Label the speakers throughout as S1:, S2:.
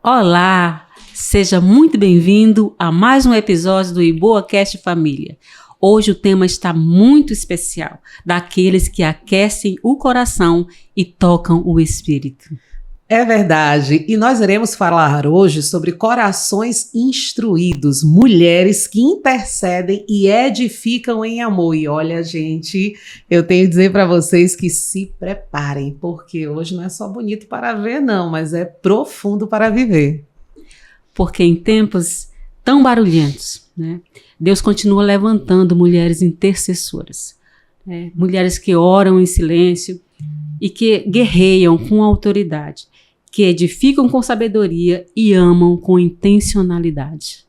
S1: Olá, seja muito bem-vindo a mais um episódio do IboaCast Família. Hoje o tema está muito especial, daqueles que aquecem o coração e tocam o espírito.
S2: É verdade, e nós iremos falar hoje sobre corações instruídos, mulheres que intercedem e edificam em amor. E olha, gente, eu tenho que dizer para vocês que se preparem, porque hoje não é só bonito para ver, não, mas é profundo para viver.
S1: Porque em tempos tão barulhentos, né, Deus continua levantando mulheres intercessoras, mulheres que oram em silêncio e que guerreiam com autoridade, que edificam com sabedoria e amam com intencionalidade.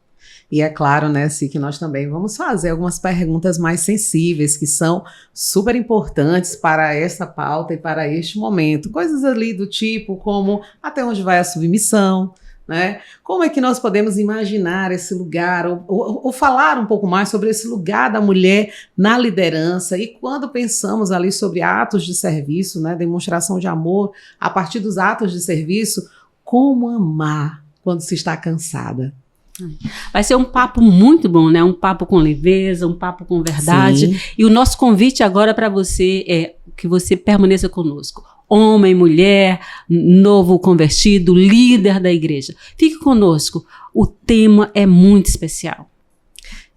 S2: E é claro, né, Si, que nós também vamos fazer algumas perguntas mais sensíveis, que são super importantes para essa pauta e para este momento. Coisas ali do tipo como até onde vai a submissão, né? Como é que nós podemos imaginar esse lugar ou falar um pouco mais sobre esse lugar da mulher na liderança, e quando pensamos ali sobre atos de serviço, né, demonstração de amor a partir dos atos de serviço, como amar quando se está cansada?
S1: Vai ser um papo muito bom, né? Um papo com leveza, um papo com verdade. Sim. E o nosso convite agora para você é que você permaneça conosco. Homem, mulher, novo convertido, líder da igreja. Fique conosco. O tema é muito especial.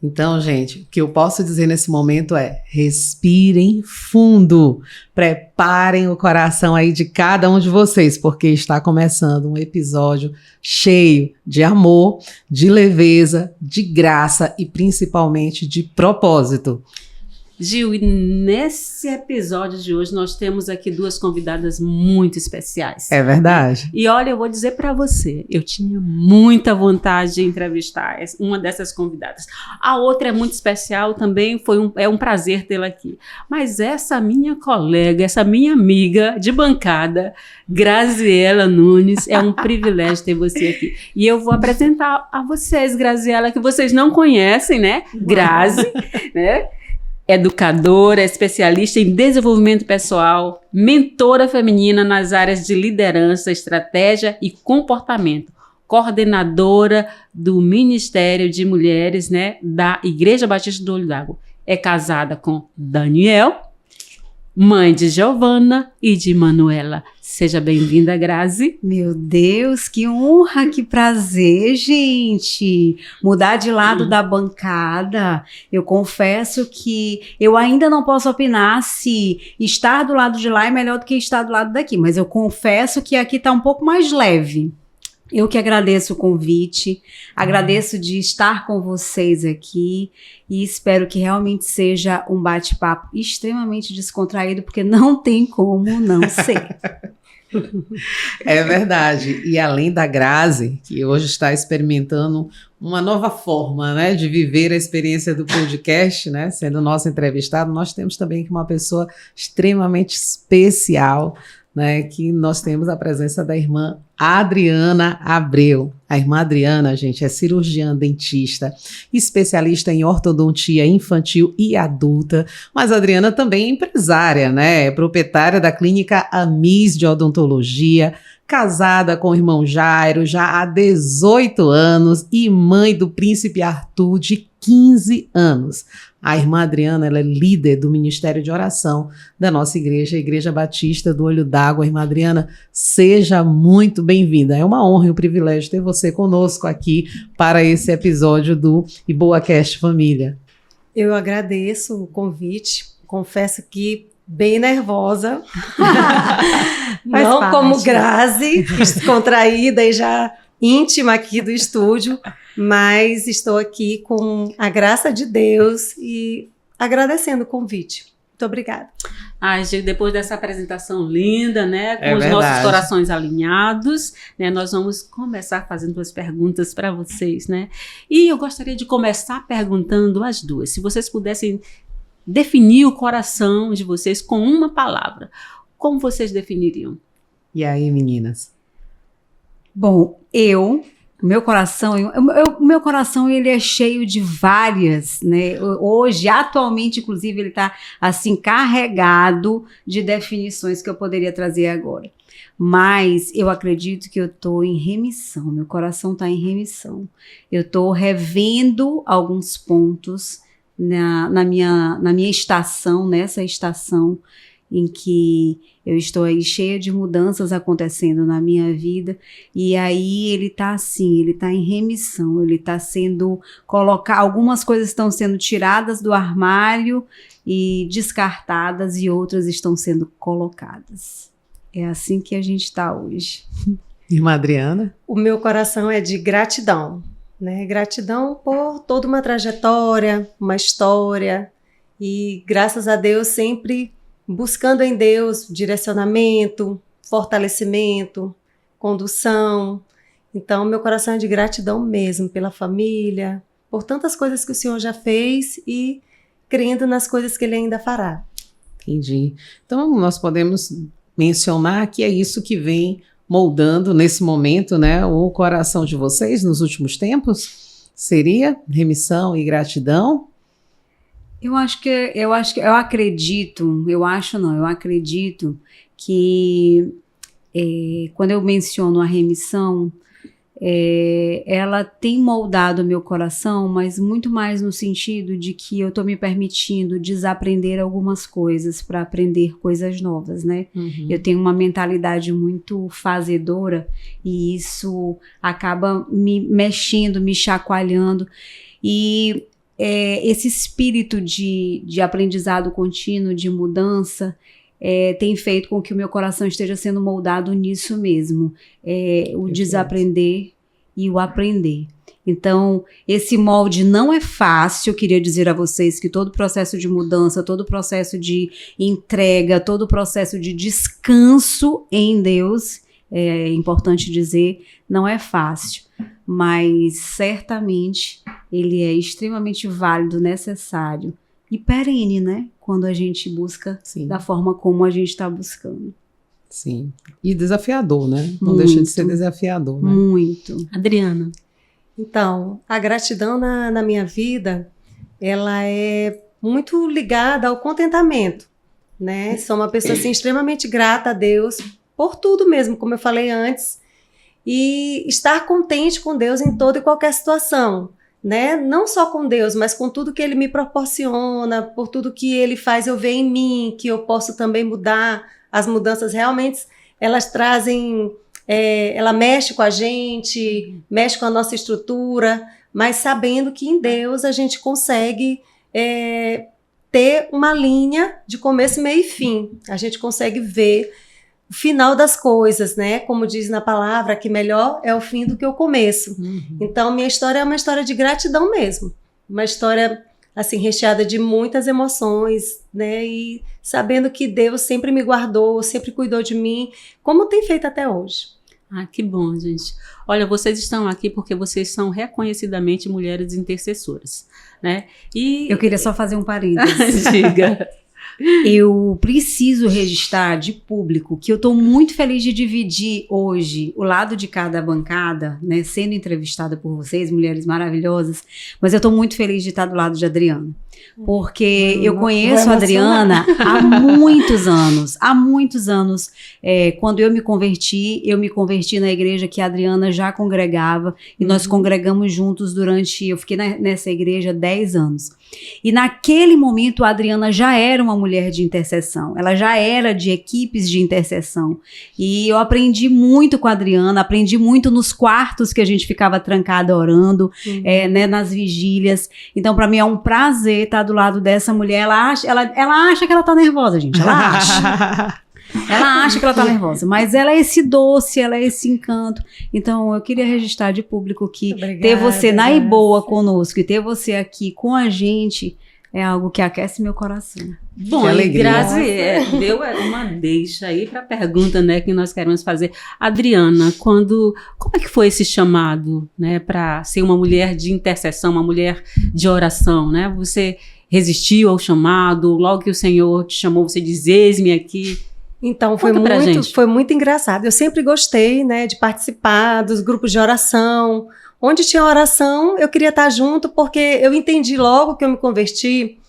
S2: Então, gente, o que eu posso dizer nesse momento é: respirem fundo, preparem o coração aí de cada um de vocês, porque está começando um episódio cheio de amor, de leveza, de graça e principalmente de propósito.
S1: Gil, e nesse episódio de hoje nós temos aqui duas convidadas muito especiais.
S2: É verdade.
S1: E olha, eu vou dizer para você, eu tinha muita vontade de entrevistar uma dessas convidadas. A outra é muito especial também, é um prazer tê-la aqui. Mas essa minha colega, essa minha amiga de bancada, Graziela Nunes, é um privilégio ter você aqui. E eu vou apresentar a vocês, Graziela, que vocês não conhecem, né? Grazi, né? Educadora, especialista em desenvolvimento pessoal, mentora feminina nas áreas de liderança, estratégia e comportamento, coordenadora do Ministério de Mulheres, né, da Igreja Batista do Olho d'Água. É casada com Daniel, mãe de Giovana e de Manuela. Seja bem-vinda, Grazi.
S3: Meu Deus, que honra, que prazer, gente. Mudar de lado da bancada. Eu confesso que eu ainda não posso opinar se estar do lado de lá é melhor do que estar do lado daqui, mas eu confesso que aqui está um pouco mais leve. Eu que agradeço o convite, agradeço de estar com vocês aqui e espero que realmente seja um bate-papo extremamente descontraído, porque não tem como não ser.
S2: É verdade. E além da Grazi, que hoje está experimentando uma nova forma, né, de viver a experiência do podcast, né, sendo nosso entrevistado, nós temos também uma pessoa extremamente especial, né, que nós temos a presença da irmã Adriana Abreu. A irmã Adriana, gente, é cirurgiã dentista, especialista em ortodontia infantil e adulta, mas a Adriana também é empresária, né, é proprietária da clínica Amis de Odontologia, casada com o irmão Jairo já há 18 anos e mãe do príncipe Arthur de 15 anos. A irmã Adriana, ela é líder do Ministério de Oração da nossa igreja, a Igreja Batista do Olho d'Água. Irmã Adriana, seja muito bem-vinda. É uma honra e um privilégio ter você conosco aqui para esse episódio do IboaCast Família.
S4: Eu agradeço o convite, confesso que bem nervosa, não parte, como Grazi, descontraída e já íntima aqui do estúdio, mas estou aqui com a graça de Deus e agradecendo o convite. Muito obrigada.
S1: Ai, Gil, depois dessa apresentação linda, né, com os nossos corações alinhados, né, nós vamos começar fazendo as perguntas para vocês, né? E eu gostaria de começar perguntando as duas. Se vocês pudessem definir o coração de vocês com uma palavra, como vocês definiriam?
S2: E aí, meninas?
S3: Bom, o meu coração ele é cheio de várias, né? Hoje, atualmente, inclusive, ele está assim carregado de definições que eu poderia trazer agora. Mas eu acredito que eu estou em remissão, meu coração está em remissão. Eu estou revendo alguns pontos na minha estação, nessa estação em que eu estou aí cheia de mudanças acontecendo na minha vida, e aí ele está assim, ele está em remissão, ele está sendo colocado, algumas coisas estão sendo tiradas do armário e descartadas, e outras estão sendo colocadas. É assim que a gente está hoje.
S2: Irmã Adriana?
S4: O meu coração é de gratidão, né? Gratidão por toda uma trajetória, uma história, e graças a Deus sempre buscando em Deus direcionamento, fortalecimento, condução. Então, meu coração é de gratidão mesmo pela família, por tantas coisas que o Senhor já fez e crendo nas coisas que Ele ainda fará.
S2: Entendi. Então, nós podemos mencionar que é isso que vem moldando nesse momento, né, o coração de vocês nos últimos tempos? Seria remissão e gratidão?
S3: Eu acredito que quando eu menciono a remissão, ela tem moldado o meu coração, mas muito mais no sentido de que eu estou me permitindo desaprender algumas coisas para aprender coisas novas, né? Uhum. Eu tenho uma mentalidade muito fazedora e isso acaba me mexendo, me chacoalhando, e esse espírito de aprendizado contínuo, de mudança, tem feito com que o meu coração esteja sendo moldado nisso mesmo, o desaprender e o aprender. Então, esse molde não é fácil. Eu queria dizer a vocês que todo processo de mudança, todo processo de entrega, todo processo de descanso em Deus, é importante dizer, não é fácil, mas certamente ele é extremamente válido, necessário e perene, né? Quando a gente busca da forma como a gente está buscando.
S2: Sim, e desafiador, né? Não
S3: Muito,
S2: deixa de ser desafiador, né?
S3: Muito.
S1: Adriana?
S4: Então, a gratidão na minha vida, ela é muito ligada ao contentamento, né? Sou uma pessoa assim, extremamente grata a Deus por tudo mesmo, como eu falei antes, e estar contente com Deus em toda e qualquer situação, né? Não só com Deus, mas com tudo que Ele me proporciona, por tudo que Ele faz eu ver em mim, que eu posso também mudar. As mudanças realmente, elas trazem, ela mexe com a gente, mexe com a nossa estrutura, mas sabendo que em Deus a gente consegue ter uma linha de começo, meio e fim. A gente consegue ver o final das coisas, né? Como diz na palavra, que melhor é o fim do que o começo. Uhum. Então, minha história é uma história de gratidão mesmo. Uma história, assim, recheada de muitas emoções, né? E sabendo que Deus sempre me guardou, sempre cuidou de mim, como tem feito até hoje.
S1: Ah, que bom, gente. Olha, vocês estão aqui porque vocês são reconhecidamente mulheres intercessoras, né? E
S3: eu queria só fazer um parênteses.
S1: Diga.
S3: Eu preciso registrar de público que eu estou muito feliz de dividir hoje o lado de cada bancada, né, sendo entrevistada por vocês, mulheres maravilhosas, mas eu estou muito feliz de estar do lado de Adriana, porque eu conheço a Adriana há muitos anos. Quando eu me converti na igreja que a Adriana já congregava, e nós congregamos juntos eu fiquei nessa igreja 10 anos. E naquele momento a Adriana já era uma mulher de intercessão, ela já era de equipes de intercessão, e eu aprendi muito com a Adriana, aprendi muito nos quartos que a gente ficava trancada orando, né, nas vigílias. Então para mim é um prazer estar do lado dessa mulher. Ela acha que ela tá nervosa, gente, ela acha que ela tá nervosa, mas ela é esse doce, ela é esse encanto. Então eu queria registrar de público que ter você na Iboa conosco e ter você aqui com a gente é algo que aquece meu coração.
S1: Bom, e Grazi deu uma deixa aí para a pergunta, né, que nós queremos fazer. Adriana, como é que foi esse chamado, né, para ser uma mulher de intercessão, uma mulher de oração, né? Você resistiu ao chamado, logo que o Senhor te chamou, você diz, eis-me aqui.
S4: Então, foi muito engraçado. Eu sempre gostei, né, de participar dos grupos de oração. Onde tinha oração, eu queria estar junto, porque eu entendi logo que eu me converti,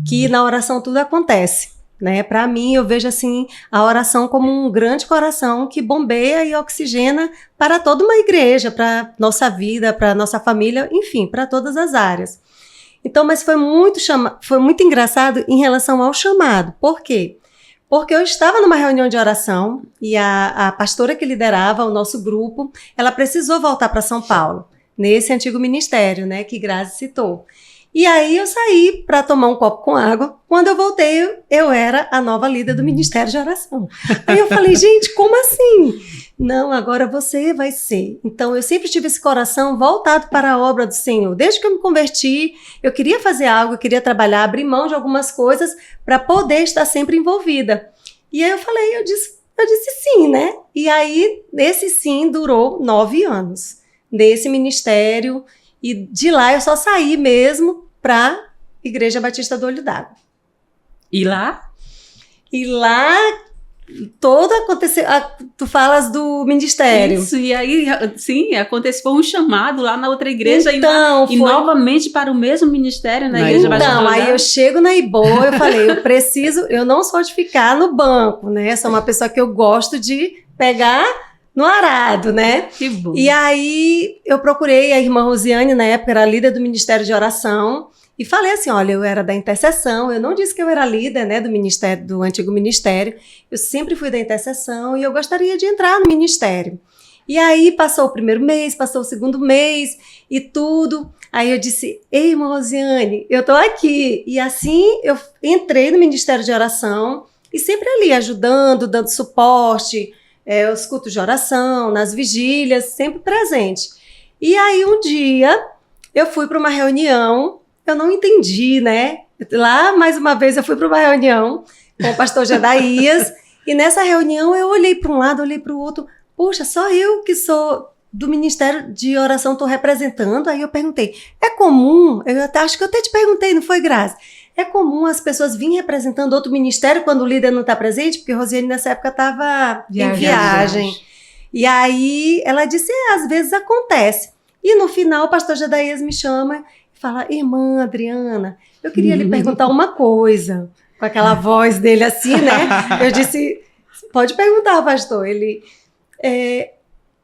S4: que na oração tudo acontece, né? Para mim, eu vejo assim a oração como um grande coração que bombeia e oxigena para toda uma igreja, para nossa vida, para nossa família, enfim, para todas as áreas. Então, mas foi muito engraçado em relação ao chamado. Por quê? Porque eu estava numa reunião de oração e a pastora que liderava o nosso grupo, ela precisou voltar para São Paulo, nesse antigo ministério, né, que Grazi citou. E aí eu saí para tomar um copo com água. Quando eu voltei, eu era a nova líder do Ministério de Oração. Aí eu falei, gente, como assim? Não, agora você vai ser. Então eu sempre tive esse coração voltado para a obra do Senhor. Desde que eu me converti, eu queria fazer algo, eu queria trabalhar, abrir mão de algumas coisas para poder estar sempre envolvida. E aí eu disse sim, né? E aí esse sim durou 9 anos desse ministério. E de lá eu só saí mesmo para Igreja Batista do Olho d'Água.
S1: E lá?
S4: E lá todo aconteceu. Tu falas do ministério.
S1: Isso, e aí, sim, aconteceu um chamado lá na outra igreja
S4: então,
S1: e novamente para o mesmo ministério na Igreja Batista do Olho d'Água.
S4: Aí eu chego na Iboa, eu falei, eu não sou de ficar no banco, né? Sou uma pessoa que eu gosto de pegar no arado, né?
S1: Que bom.
S4: E aí eu procurei a irmã Rosiane, na época era líder do Ministério de Oração, e falei assim, olha, eu era da intercessão, eu não disse que eu era líder, né, do ministério, do antigo ministério, eu sempre fui da intercessão e eu gostaria de entrar no ministério. E aí passou o primeiro mês, passou o segundo mês e tudo, aí eu disse, ei, irmã Rosiane, eu tô aqui. E assim eu entrei no Ministério de Oração e sempre ali ajudando, dando suporte, os cultos de oração, nas vigílias, sempre presente. E aí um dia eu fui para uma reunião, eu não entendi, né? Lá, mais uma vez, eu fui para uma reunião com o pastor Jedaías, e nessa reunião eu olhei para um lado, olhei para o outro, poxa, só eu que sou do Ministério de Oração estou representando. Aí eu perguntei, é comum, acho que eu até te perguntei, não foi, Grazi? É comum as pessoas virem representando outro ministério quando o líder não está presente? Porque Rosiane nessa época estava em viagem. E aí ela disse, às vezes acontece. E no final o pastor Jedaías me chama e fala, irmã Adriana, eu queria lhe perguntar uma coisa. Com aquela voz dele assim, né? Eu disse, pode perguntar, pastor. Ele,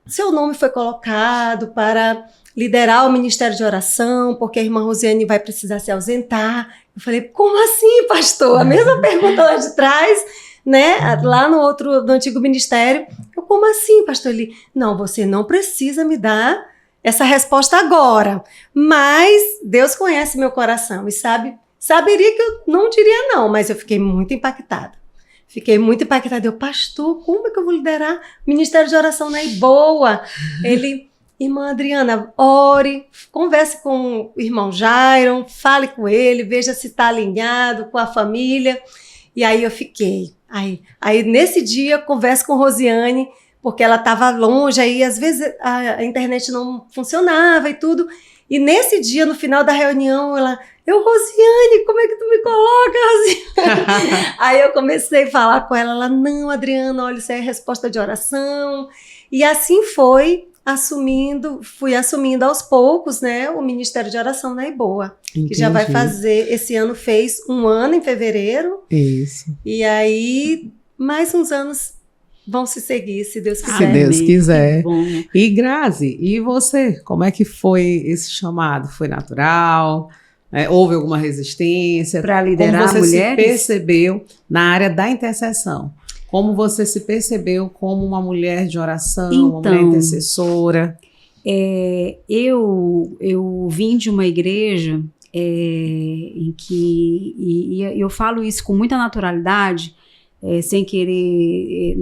S4: seu nome foi colocado para liderar o Ministério de Oração, porque a irmã Rosiane vai precisar se ausentar. Eu falei, como assim, pastor? A mesma pergunta lá de trás, né? Lá no antigo ministério. Eu, como assim, pastor? Ele, não, você não precisa me dar essa resposta agora, mas Deus conhece meu coração e saberia que eu não diria não, mas eu fiquei muito impactada. Eu, pastor, como é que eu vou liderar o Ministério de Oração na Iboa? Ele, irmã Adriana, ore, converse com o irmão Jairon, fale com ele, veja se está alinhado com a família. E aí eu fiquei. Aí nesse dia, converso com Rosiane, porque ela estava longe, aí às vezes a internet não funcionava e tudo. E nesse dia, no final da reunião, Rosiane, como é que tu me coloca, Rosiane? Aí eu comecei a falar com ela, não, Adriana, olha, isso é resposta de oração. E assim fui assumindo aos poucos, né, o Ministério de Oração na Iboa. Entendi. Que já vai fazer, esse ano fez 1 ano em fevereiro.
S2: Isso.
S4: E aí, mais uns anos vão se seguir, se Deus quiser.
S2: Se Deus quiser. E Grazi, e você? Como é que foi esse chamado? Foi natural? Houve alguma resistência?
S3: Para liderar
S2: mulheres? Como você se percebeu na área da intercessão? Como você se percebeu como uma mulher de oração, uma mulher intercessora?
S3: Eu vim de uma igreja em que, e eu falo isso com muita naturalidade, sem querer,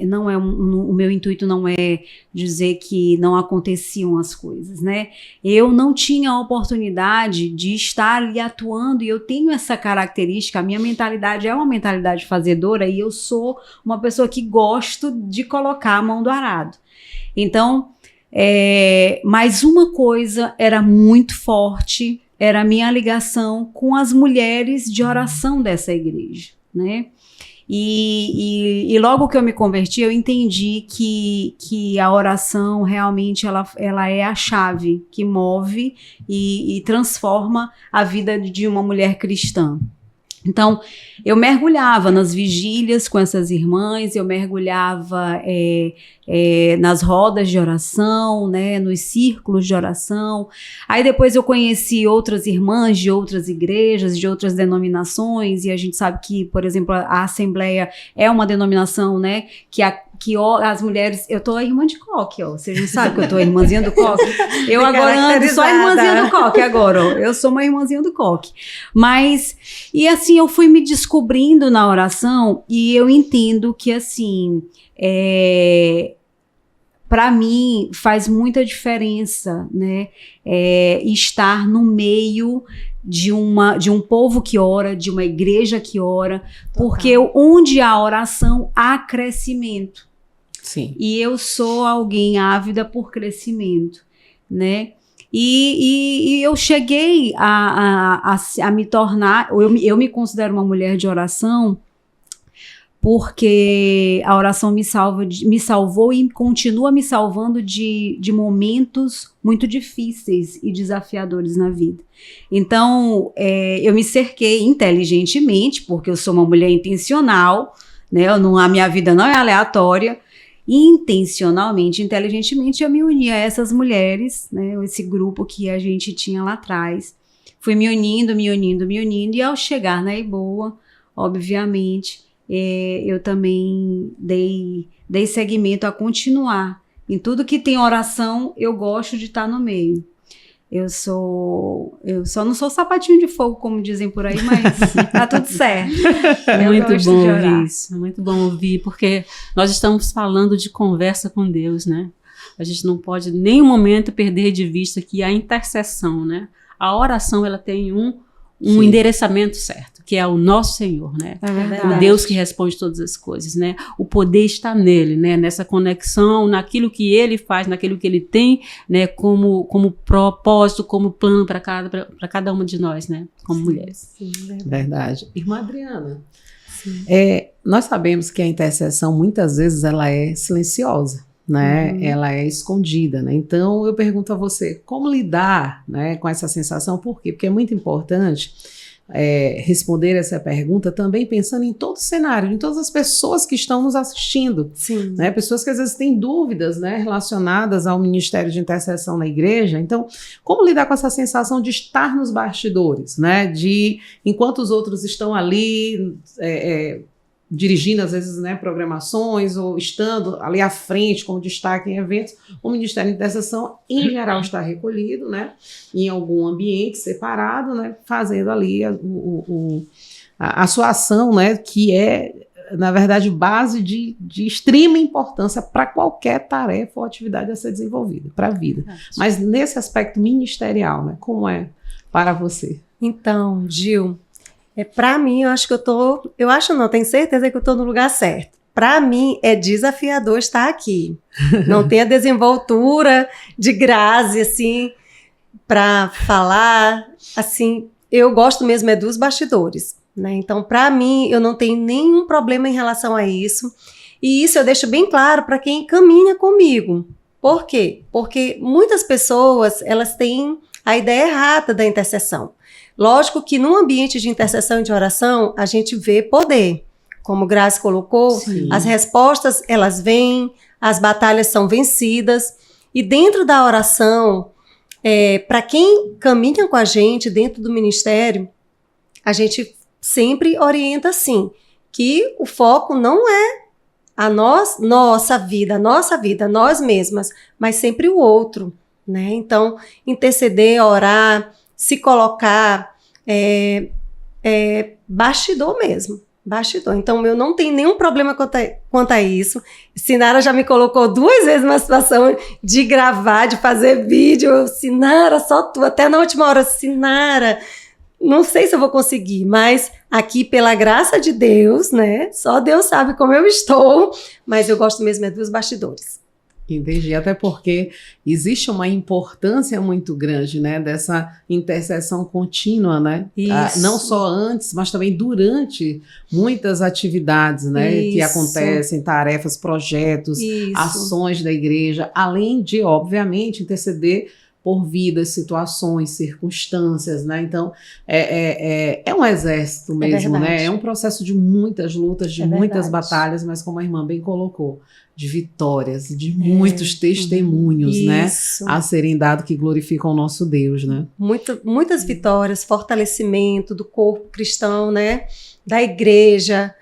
S3: não é o meu intuito não é dizer que não aconteciam as coisas, né? Eu não tinha a oportunidade de estar ali atuando, e eu tenho essa característica, a minha mentalidade é uma mentalidade fazedora, e eu sou uma pessoa que gosto de colocar a mão do arado. Então, mas uma coisa era muito forte, era a minha ligação com as mulheres de oração dessa igreja, né? E logo que eu me converti, eu entendi que a oração realmente ela é a chave que move e transforma a vida de uma mulher cristã. Então, eu mergulhava nas vigílias com essas irmãs, eu mergulhava nas rodas de oração, né, nos círculos de oração. Aí depois eu conheci outras irmãs de outras igrejas, de outras denominações, e a gente sabe que, por exemplo, a Assembleia é uma denominação, né, que as mulheres... Eu tô a irmã de coque, ó. Vocês não sabem que eu tô a irmãzinha do coque? Eu agora ando só a irmãzinha do coque agora, ó. Eu sou uma irmãzinha do coque. Mas, e assim, eu fui me descobrindo na oração e eu entendo que, assim, para mim faz muita diferença, né? Estar no meio de um povo que ora, de uma igreja que ora, porque onde há oração, há crescimento.
S2: Sim.
S3: E eu sou alguém ávida por crescimento, né? E eu cheguei a me tornar, eu me considero uma mulher de oração, porque a oração me salvou e continua me salvando de momentos muito difíceis e desafiadores na vida. Então, eu me cerquei inteligentemente, porque eu sou uma mulher intencional, né? A minha vida não é aleatória. Intencionalmente, inteligentemente, eu me uni a essas mulheres, né? Esse grupo que a gente tinha lá atrás. Fui me unindo, e ao chegar na IBOA, obviamente, eu também dei seguimento a continuar. Em tudo que tem oração, eu gosto de estar no meio. Eu só não sou sapatinho de fogo, como dizem por aí, mas tá tudo certo.
S1: Muito bom ouvir isso, muito bom ouvir, porque nós estamos falando de conversa com Deus, né? A gente não pode em nenhum momento perder de vista que a intercessão, né? A oração, ela tem um endereçamento certo, que é o nosso Senhor, né? O Deus que responde todas as coisas, né? O poder está nele, né? Nessa conexão, naquilo que ele faz, naquilo que ele tem, né? Como propósito, como plano para cada uma de nós, né? Como mulheres.
S2: Sim, verdade. Irmã Adriana, nós sabemos que a intercessão, muitas vezes, ela é silenciosa, né? Ela é escondida, né? Então eu pergunto a você, como lidar, né, com essa sensação? Por quê? Porque é muito importante responder essa pergunta também pensando em todo o cenário, em todas as pessoas que estão nos assistindo.
S4: Sim.
S2: Né? Pessoas que às vezes têm dúvidas, né, relacionadas ao ministério de intercessão na igreja. Então, como lidar com essa sensação de estar nos bastidores, né? De, enquanto os outros estão ali dirigindo, às vezes, né, programações ou estando ali à frente como destaque em eventos, o Ministério de Intercessão, em geral, está recolhido, né, em algum ambiente separado, né, fazendo ali a sua ação, né, que é, na verdade, base de extrema importância para qualquer tarefa ou atividade a ser desenvolvida, para a vida. Mas nesse aspecto ministerial, né, como é para você?
S4: Então, Gil, para mim, tenho certeza que eu estou no lugar certo. Para mim, é desafiador estar aqui. Não tem a desenvoltura de Grazi, assim, para falar, assim, eu gosto mesmo dos bastidores, né? Então, para mim, eu não tenho nenhum problema em relação a isso. E isso eu deixo bem claro para quem caminha comigo. Por quê? Porque muitas pessoas, elas têm a ideia errada da intercessão. Lógico que num ambiente de intercessão e de oração, a gente vê poder. Como Grazi colocou, sim, as respostas, elas vêm, as batalhas são vencidas. E dentro da oração, para quem caminha com a gente dentro do ministério, a gente sempre orienta assim, que o foco não é nossa vida, nós mesmas, mas sempre o outro, né? Então, interceder, orar, se colocar, bastidor mesmo. Bastidor. Então, eu não tenho nenhum problema quanto a isso. Sinara já me colocou 2 vezes numa situação de gravar, de fazer vídeo. Eu, Sinara, só tu. Até na última hora, Sinara, não sei se eu vou conseguir, mas aqui, pela graça de Deus, né? Só Deus sabe como eu estou, mas eu gosto mesmo dos bastidores.
S2: Entendi, até porque existe uma importância muito grande, né, dessa intercessão contínua, né? Não só antes, mas também durante muitas atividades, né, que acontecem, tarefas, projetos, ações da igreja, além de, obviamente, interceder por vidas, situações, circunstâncias, né? Então, é um exército mesmo, né? É um processo de muitas lutas, de muitas batalhas, mas como a irmã bem colocou, de vitórias, de muitos testemunhos, né? A serem dados que glorificam o nosso Deus, né?
S4: Muitas vitórias, fortalecimento do corpo cristão, né? Da igreja,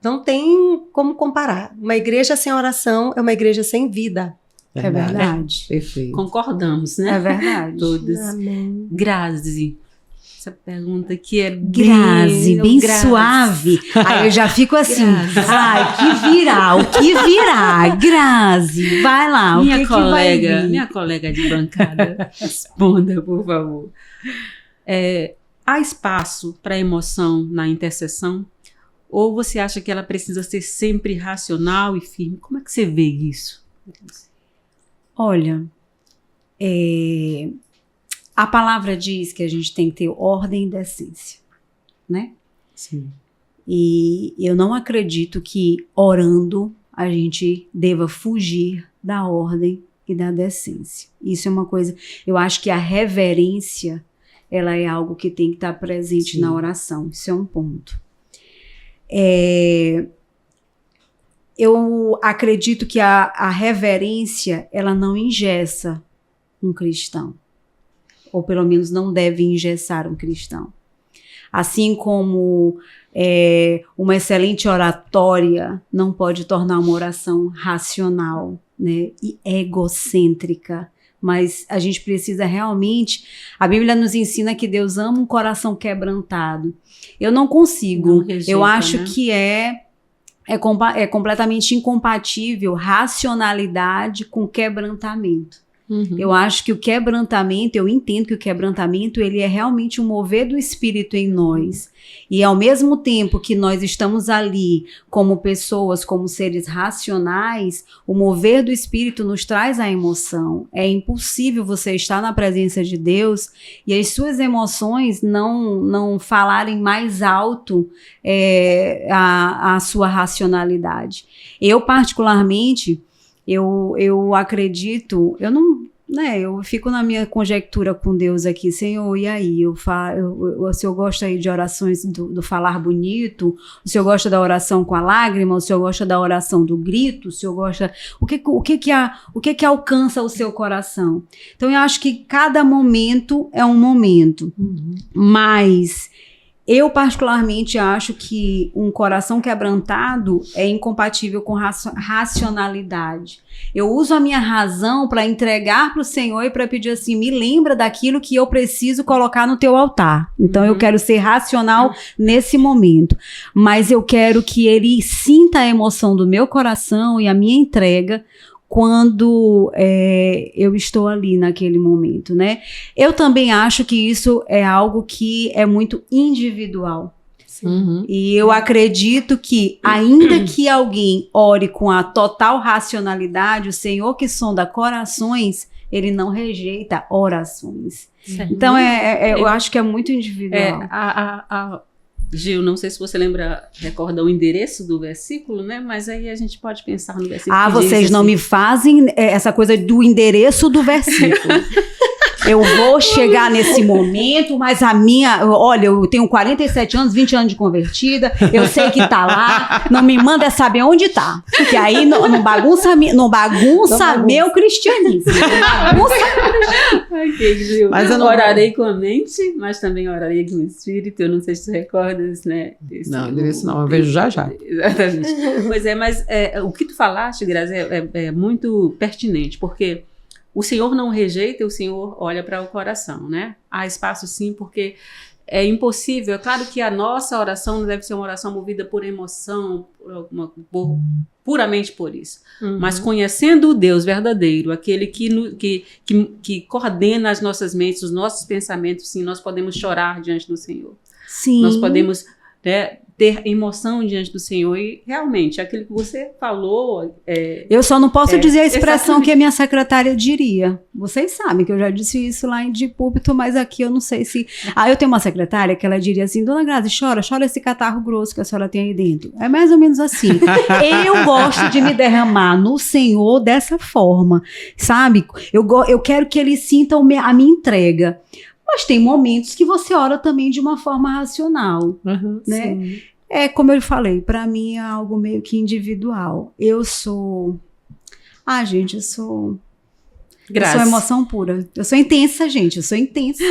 S4: não tem como comparar. Uma igreja sem oração é uma igreja sem vida.
S3: É verdade.
S2: Perfeito.
S1: Concordamos, né?
S3: É verdade.
S1: Todos.
S4: Amém.
S1: Grazi, essa pergunta aqui é
S3: Grazi, bem suave. Aí eu já fico assim, ai, que virá, Grazi, vai lá,
S1: minha
S3: o que vai vir?
S1: Minha colega de bancada, responda, por favor. Há espaço para emoção na intercessão? Ou você acha que ela precisa ser sempre racional e firme? Como é que você vê isso?
S3: Olha, a palavra diz que a gente tem que ter ordem e decência, né?
S2: Sim.
S3: E eu não acredito que orando a gente deva fugir da ordem e da decência. Isso é uma coisa, eu acho que a reverência, ela é algo que tem que estar presente na oração. Isso é um ponto. Eu acredito que a reverência, ela não engessa um cristão. Ou pelo menos não deve engessar um cristão. Assim como uma excelente oratória não pode tornar uma oração racional, né, e egocêntrica. Mas a gente precisa realmente... A Bíblia nos ensina que Deus ama um coração quebrantado. Eu não consigo. Não rejeita, eu acho, né, que é completamente incompatível racionalidade com quebrantamento. Uhum. Eu acho que o quebrantamento, eu entendo que o quebrantamento, ele é realmente um mover do Espírito em nós. E ao mesmo tempo que nós estamos ali como pessoas, como seres racionais, o mover do Espírito nos traz a emoção. É impossível você estar na presença de Deus e as suas emoções não falarem mais alto a sua racionalidade. Eu, particularmente... Eu acredito, eu fico na minha conjectura com Deus aqui, Senhor, e aí? O Senhor gosta aí de orações do falar bonito? O Senhor gosta da oração com a lágrima? O Senhor gosta da oração do grito? O Senhor gosta... O que alcança o seu coração? Então, eu acho que cada momento é um momento, mas... Eu, particularmente, acho que um coração quebrantado é incompatível com racionalidade. Eu uso a minha razão para entregar para o Senhor e para pedir assim, me lembra daquilo que eu preciso colocar no teu altar. Então, eu quero ser racional nesse momento. Mas eu quero que ele sinta a emoção do meu coração e a minha entrega quando eu estou ali naquele momento, né? Eu também acho que isso é algo que é muito individual. Uhum. E eu acredito que, ainda que alguém ore com a total racionalidade, o Senhor que sonda corações, ele não rejeita orações. Certo. Então, eu acho que é muito individual.
S1: Gil, não sei se você recorda o endereço do versículo, né? Mas aí a gente pode pensar no versículo.
S3: Vocês não me fazem essa coisa do endereço do versículo. Eu vou chegar nesse momento, mas olha, eu tenho 47 anos, 20 anos de convertida, eu sei que tá lá, não me manda saber onde tá, porque aí não bagunça meu cristianismo.
S1: Ok, Gil. Mas eu não orarei com a mente, mas também orarei com o espírito. Eu não sei se tu recordas, né?
S2: Não, endereço não, eu vejo já.
S1: Exatamente. Pois mas o que tu falaste, Grazi, é muito pertinente, porque o Senhor não rejeita, o Senhor olha para o coração, né? Há espaço sim, porque é impossível. É claro que a nossa oração não deve ser uma oração movida por emoção, puramente por isso. Uhum. Mas conhecendo o Deus verdadeiro, aquele que coordena as nossas mentes, os nossos pensamentos, sim, nós podemos chorar diante do Senhor.
S3: Sim.
S1: Nós podemos ter emoção diante do Senhor. E realmente, aquilo que você falou...
S3: Eu só não posso dizer a expressão
S1: exatamente.
S3: que a minha secretária diria. Vocês sabem que eu já disse isso lá de púlpito, mas aqui eu não sei se... eu tenho uma secretária que ela diria assim, Dona Grazi, chora esse catarro grosso que a senhora tem aí dentro. É mais ou menos assim. Eu gosto de me derramar no Senhor dessa forma, sabe? Eu quero que Ele sinta a minha entrega. Mas tem momentos que você ora também de uma forma racional, né?
S4: Sim.
S3: Como eu falei, para mim é algo meio que individual. Eu sou emoção pura. Eu sou intensa, gente, eu sou intensa.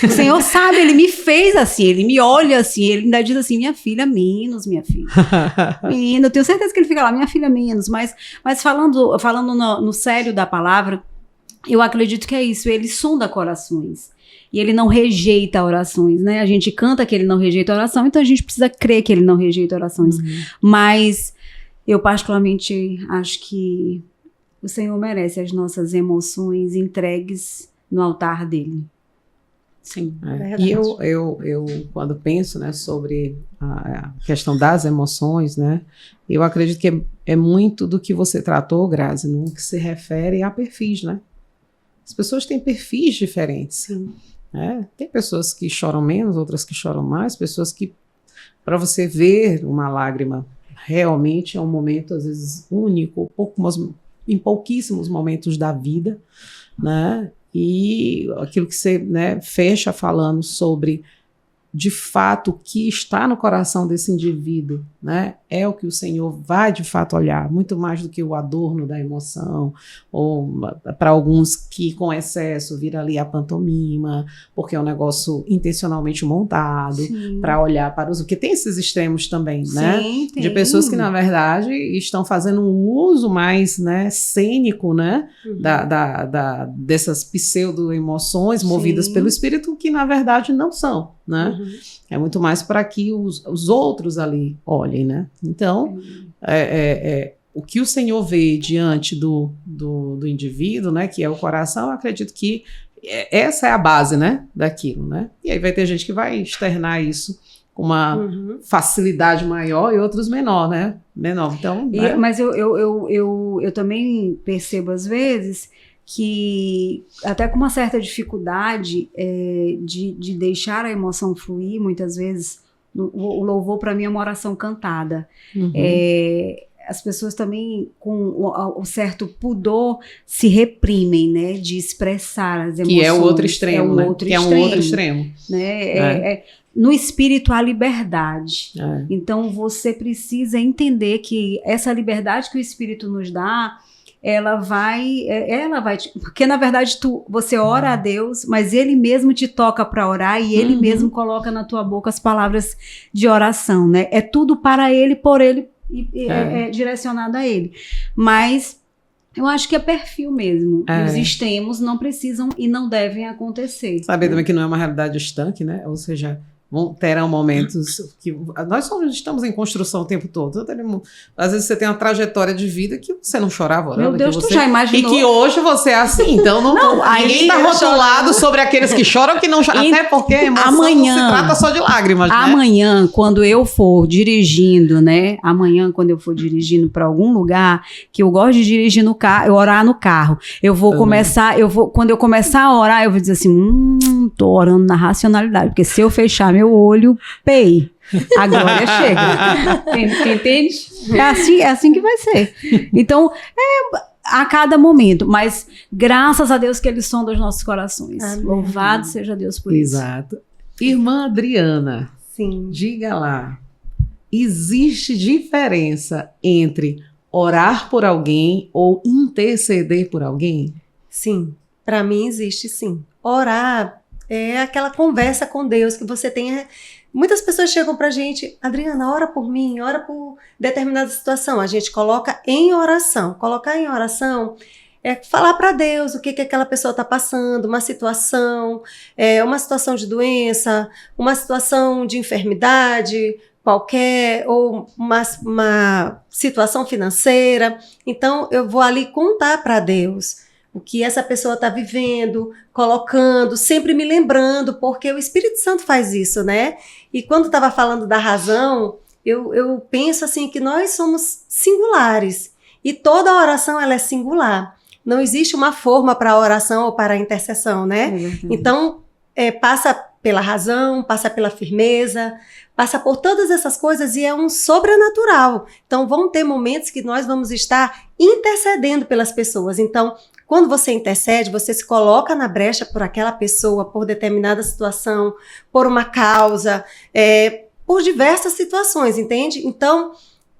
S3: O Senhor sabe, Ele me fez assim, Ele me olha assim, Ele ainda diz assim, minha filha, menos, minha filha. Menina, eu tenho certeza que Ele fica lá, minha filha, menos. Mas falando no sério da palavra, eu acredito que é isso, Ele sonda corações. E Ele não rejeita orações, né? A gente canta que Ele não rejeita oração, então a gente precisa crer que Ele não rejeita orações. Mas eu particularmente acho que o Senhor merece as nossas emoções entregues no altar dele.
S1: Sim.
S2: E eu quando penso, né, sobre a questão das emoções, né, eu acredito que é muito do que você tratou, Grazi, no que se refere a perfis, né? As pessoas têm perfis diferentes.
S4: Sim.
S2: Tem pessoas que choram menos, outras que choram mais, pessoas que, para você ver uma lágrima, realmente é um momento, às vezes, único, em pouquíssimos momentos da vida, né? E aquilo que você, né, fecha falando sobre, de fato, o que está no coração desse indivíduo, né, é o que o Senhor vai, de fato, olhar, muito mais do que o adorno da emoção, ou para alguns que, com excesso, vira ali a pantomima, porque é um negócio intencionalmente montado, para olhar para os... Porque tem esses extremos também, né,
S3: Sim,
S2: de pessoas que, na verdade, estão fazendo um uso mais, né, cênico, né, dessas pseudo-emoções movidas pelo Espírito, que, na verdade, não são, né? É muito mais para que os outros ali olhem, né? Então, o que o Senhor vê diante do indivíduo, né, que é o coração, eu acredito que essa é a base, né, daquilo, né? E aí vai ter gente que vai externar isso com uma facilidade maior e outros menor, né? Menor. Então, né?
S3: Mas eu também percebo às vezes que até com uma certa dificuldade de deixar a emoção fluir, muitas vezes o louvor para mim é uma oração cantada. As pessoas também com um certo pudor se reprimem, né, de expressar as emoções.
S2: Que é o outro extremo, né? Que é um outro extremo.
S3: Né? No espírito há liberdade. Então você precisa entender que essa liberdade que o Espírito nos dá, ela vai porque na verdade você ora a Deus, mas Ele mesmo te toca para orar e Ele mesmo coloca na tua boca as palavras de oração, né? É tudo para Ele, por Ele e é direcionado a Ele. Mas eu acho que é perfil mesmo. Os extremos não precisam e não devem acontecer.
S2: Saber também que não é uma realidade estanque, né? Ou seja, terão momentos que nós estamos em construção o tempo todo. Às vezes você tem uma trajetória de vida que você não chorava orando.
S3: Meu Deus, tu já imaginou?
S2: E que hoje você é assim. Então ninguém está rotulado sobre aqueles que choram ou que não choram. Até porque a emoção não se trata só de lágrimas, né?
S3: Amanhã, quando eu for dirigindo, né? Amanhã, quando eu for dirigindo para algum lugar, que eu gosto de dirigir no carro, eu orar no carro. Eu vou quando eu começar a orar, eu vou dizer assim, tô orando na racionalidade. Porque se eu fechar meu olho, a glória chega. Entende? É assim que vai ser. Então, a cada momento, mas graças a Deus que Ele sonda os nossos corações. Amém. Louvado seja Deus por isso.
S2: Exato. Irmã Adriana,
S4: sim,
S2: diga lá, existe diferença entre orar por alguém ou interceder por alguém?
S4: Sim, para mim existe sim. Orar é aquela conversa com Deus que você tem. Muitas pessoas chegam pra gente, Adriana, ora por mim, ora por determinada situação. A gente coloca em oração. Colocar em oração é falar para Deus o que aquela pessoa está passando, uma situação de doença, uma situação de enfermidade qualquer, ou uma situação financeira. Então, eu vou ali contar para Deus o que essa pessoa está vivendo, colocando, sempre me lembrando, porque o Espírito Santo faz isso, né? E quando estava falando da razão, eu penso assim que nós somos singulares e toda oração ela é singular. Não existe uma forma para a oração ou para a intercessão, né? Então, passa pela razão, passa pela firmeza, passa por todas essas coisas e é um sobrenatural. Então, vão ter momentos que nós vamos estar intercedendo pelas pessoas. Então, quando você intercede, você se coloca na brecha por aquela pessoa, por determinada situação, por uma causa, por diversas situações, entende? Então,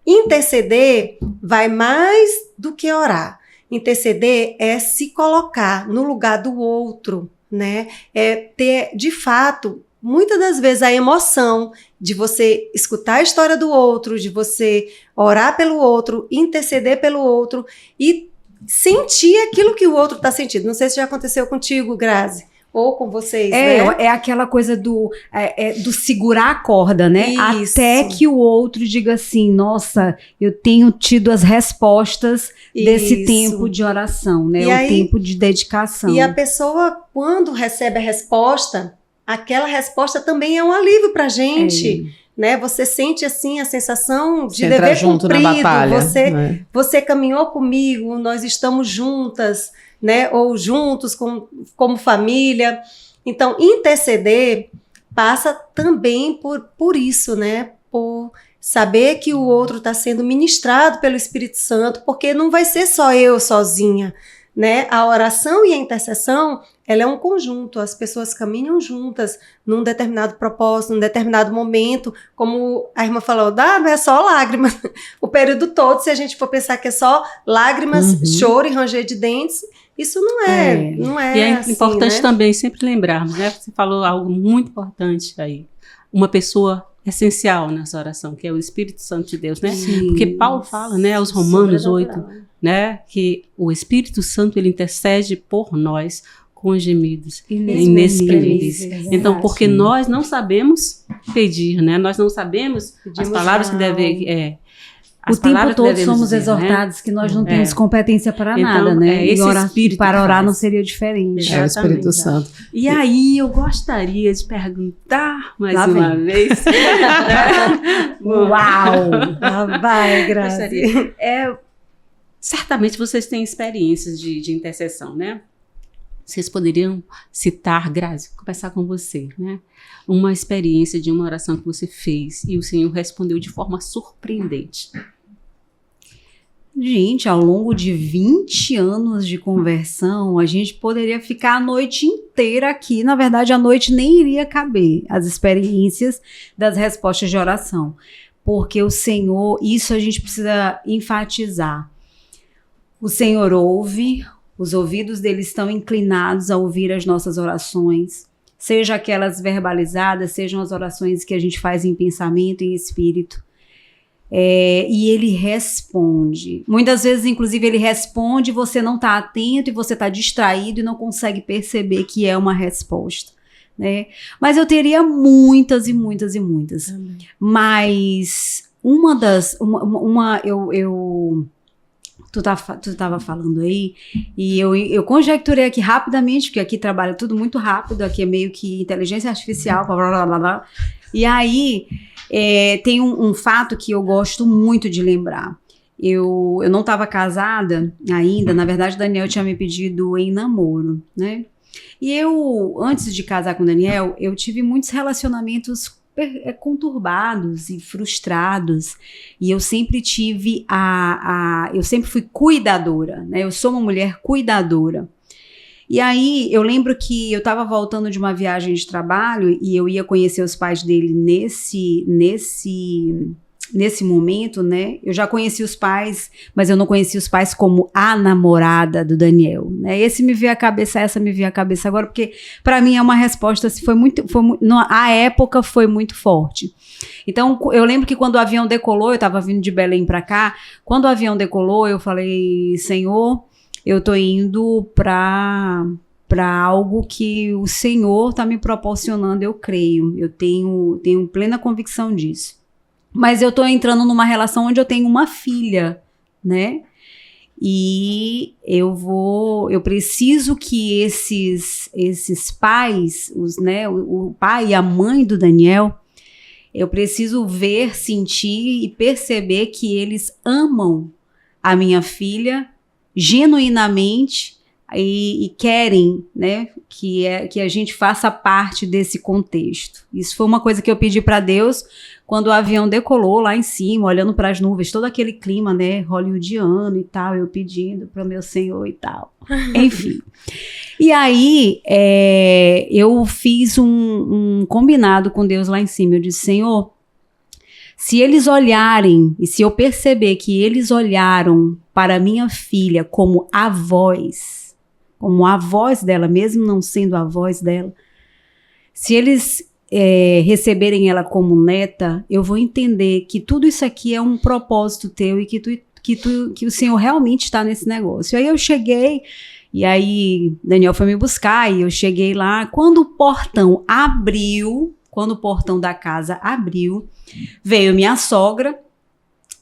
S4: interceder vai mais do que orar. Interceder é se colocar no lugar do outro, né? É ter, de fato, muitas das vezes a emoção de você escutar a história do outro, de você orar pelo outro, interceder pelo outro e sentir aquilo que o outro está sentindo. Não sei se já aconteceu contigo, Grazi, ou com vocês, né?
S3: É aquela coisa do segurar a corda, né?
S4: Isso.
S3: Até que o outro diga assim, nossa, eu tenho tido as respostas desse tempo de oração, né? O tempo de dedicação.
S4: E a pessoa, quando recebe a resposta, aquela resposta também é um alívio pra gente, né? Você sente assim a sensação de
S2: você
S4: dever
S2: junto
S4: cumprido,
S2: na batalha,
S4: você caminhou comigo, nós estamos juntas, né? Ou juntos como família. Então, interceder passa também por isso, né? Por saber que o outro está sendo ministrado pelo Espírito Santo, porque não vai ser só eu sozinha, né? A oração e a intercessão, ela é um conjunto, as pessoas caminham juntas num determinado propósito, num determinado momento, como a irmã falou, não é só lágrimas, o período todo, se a gente for pensar que é só lágrimas, choro e ranger de dentes, isso não é
S1: E é
S4: assim,
S1: importante, né?
S4: Né?
S1: Também sempre lembrarmos, né? Você falou algo muito importante aí, uma pessoa essencial nessa oração, que é o Espírito Santo de Deus, né?
S3: Sim.
S1: Porque Paulo fala, né, aos Romanos 8, né, que o Espírito Santo, ele intercede por nós com gemidos inexprimíveis. Então, porque nós não sabemos pedir, né? Nós não sabemos as palavras que devem...
S3: O tempo todo somos exortados, né? Que nós não temos competência para nada, né?
S1: Esse espírito
S3: para orar não seria diferente.
S2: É o Espírito Santo.
S1: E aí eu gostaria de perguntar mais uma vez.
S4: Uau! Vai, Grazi.
S1: Certamente vocês têm experiências de intercessão, né? Vocês poderiam citar, Grazi, começar com você, né? Uma experiência de uma oração que você fez e o Senhor respondeu de forma surpreendente.
S3: Gente, ao longo de 20 anos de conversão, a gente poderia ficar a noite inteira aqui. Na verdade, a noite nem iria caber as experiências das respostas de oração. Porque o Senhor, isso a gente precisa enfatizar. O Senhor ouve, os ouvidos dele estão inclinados a ouvir as nossas orações, seja aquelas verbalizadas, sejam as orações que a gente faz em pensamento e em espírito. E ele responde. Muitas vezes, inclusive, ele responde e você não está atento e você está distraído e não consegue perceber que é uma resposta, né? Mas eu teria muitas e muitas e muitas. Mas tu estava falando aí, e eu conjecturei aqui rapidamente, porque aqui trabalha tudo muito rápido, aqui é meio que inteligência artificial, blá, blá, blá, blá. E aí, tem um fato que eu gosto muito de lembrar. Eu não estava casada ainda, na verdade, Daniel tinha me pedido em namoro, né? E antes de casar com o Daniel, eu tive muitos relacionamentos conturbados e frustrados, e eu sempre tive eu sempre fui cuidadora, né? Eu sou uma mulher cuidadora. E aí eu lembro que eu estava voltando de uma viagem de trabalho e eu ia conhecer os pais dele nesse momento, né? Eu já conheci os pais, mas eu não conheci os pais como a namorada do Daniel, né? Essa me veio à cabeça agora, porque para mim é uma resposta, assim, a época foi muito forte. Então, eu lembro que quando o avião decolou, eu estava vindo de Belém para cá, quando o avião decolou, eu falei, Senhor, eu tô indo para algo que o Senhor está me proporcionando, eu creio, eu tenho plena convicção disso. Mas eu tô entrando numa relação onde eu tenho uma filha, né? E eu preciso que esses pais, o pai e a mãe do Daniel, Eu preciso ver, sentir e perceber que eles amam a minha filha genuinamente e querem, né, que a gente faça parte desse contexto. Isso foi uma coisa que eu pedi para Deus quando o avião decolou lá em cima, olhando para as nuvens, todo aquele clima, né, hollywoodiano e tal, eu pedindo para o meu Senhor e tal. Enfim. E aí, eu fiz um combinado com Deus lá em cima. Eu disse, Senhor, se eles olharem, e se eu perceber que eles olharam para minha filha como a voz dela, mesmo não sendo a voz dela, se eles receberem ela como neta, eu vou entender que tudo isso aqui é um propósito teu e que o Senhor realmente está nesse negócio. Aí eu cheguei, e aí Daniel foi me buscar, e eu cheguei lá, quando o portão da casa abriu, veio minha sogra,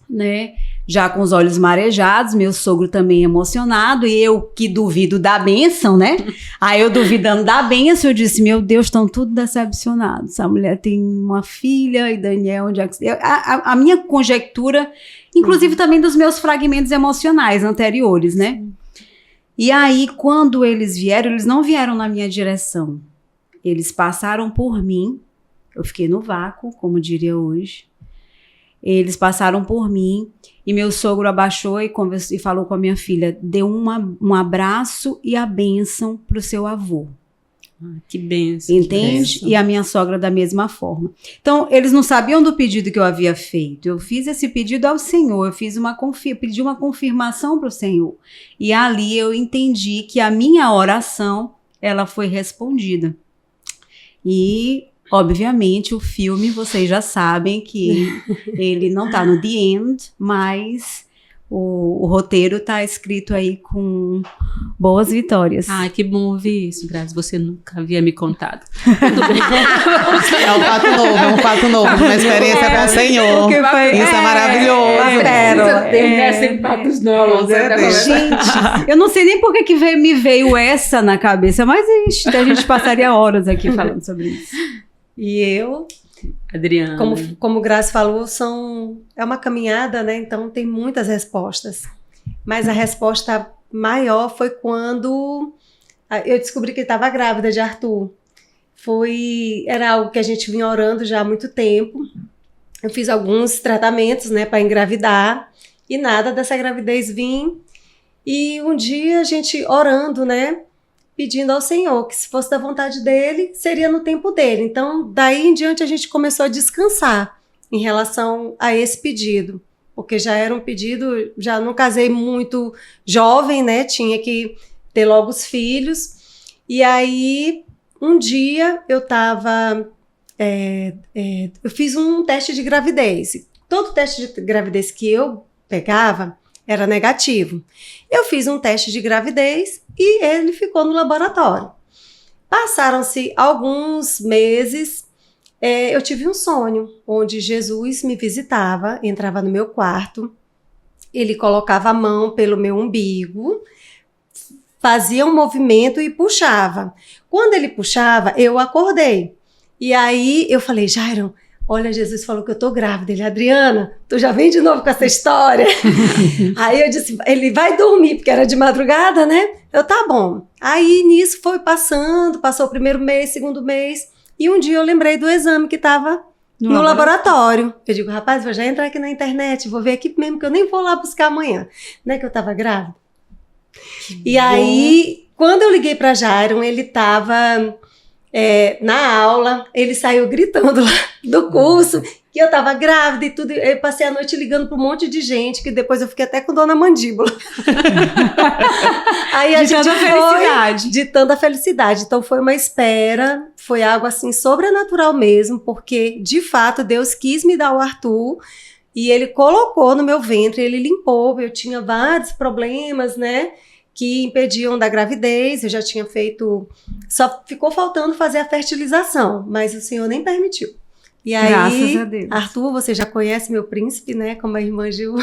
S3: né, já com os olhos marejados, meu sogro também emocionado, e eu que duvido da bênção, né? Aí eu duvidando da bênção, eu disse, meu Deus, estão tudo decepcionados. Essa mulher tem uma filha, e Daniel, onde é que... A minha conjectura, inclusive também dos meus fragmentos emocionais anteriores, né? E aí, quando eles vieram, eles não vieram na minha direção. Eles passaram por mim, eu fiquei no vácuo, como diria hoje. Eles passaram por mim e meu sogro abaixou e falou com a minha filha, deu um abraço e a bênção para o seu avô.
S1: Que bênção.
S3: Entende?
S1: Que bênção.
S3: E a minha sogra da mesma forma. Então, eles não sabiam do pedido que eu havia feito. Eu fiz esse pedido ao Senhor, pedi uma confirmação para o Senhor. E ali eu entendi que a minha oração, ela foi respondida. E... obviamente, o filme, vocês já sabem que ele não tá no The End, mas o roteiro tá escrito aí com boas vitórias.
S1: Ai, que bom ouvir isso, Grazi. Você nunca havia me contado.
S2: É um fato novo, uma experiência com o Senhor. Isso é maravilhoso.
S1: Tem sempre fatos novos.
S3: Gente, eu não sei nem por que me veio essa na cabeça, mas a gente passaria horas aqui falando sobre isso.
S4: E eu,
S1: Adriana,
S4: como o Grazi falou, é uma caminhada, né? Então tem muitas respostas. Mas a resposta maior foi quando eu descobri que ele estava grávida de Arthur. Era algo que a gente vinha orando já há muito tempo. Eu fiz alguns tratamentos, né, para engravidar e nada dessa gravidez vir. E um dia a gente orando, né? Pedindo ao Senhor que se fosse da vontade dele, seria no tempo dele. Então, daí em diante a gente começou a descansar em relação a esse pedido, porque já era um pedido, já não casei muito jovem, né? Tinha que ter logo os filhos. E aí, um dia eu eu fiz um teste de gravidez. Todo teste de gravidez que eu pegava era negativo. Eu fiz um teste de gravidez e ele ficou no laboratório. Passaram-se alguns meses, eu tive um sonho onde Jesus me visitava, entrava no meu quarto, ele colocava a mão pelo meu umbigo, fazia um movimento e puxava. Quando ele puxava, eu acordei. E aí eu falei, Jairon, olha, Jesus falou que eu tô grávida. Ele, Adriana, tu já vem de novo com essa história? Aí eu disse, ele vai dormir, porque era de madrugada, né? Eu, tá bom. Aí nisso foi passou o primeiro mês, segundo mês, e um dia eu lembrei do exame que tava no laboratório. Eu digo, rapaz, vou já entrar aqui na internet, vou ver aqui mesmo, que eu nem vou lá buscar amanhã. Né, que eu tava grávida. E aí, quando eu liguei pra Jairon, ele tava... na aula, ele saiu gritando lá do curso que eu tava grávida e tudo. Eu passei a noite ligando para um monte de gente, que depois eu fiquei até com dor na mandíbula. Aí a gente felicidade. De tanta felicidade. Então foi uma espera, foi algo assim sobrenatural mesmo, porque de fato Deus quis me dar o Arthur e ele colocou no meu ventre, ele limpou. Eu tinha vários problemas, né? Que impediam da gravidez, eu já tinha feito, só ficou faltando fazer a fertilização, mas o Senhor nem permitiu. E aí, graças a Deus. Arthur, você já conhece meu príncipe, né, como a irmã Gil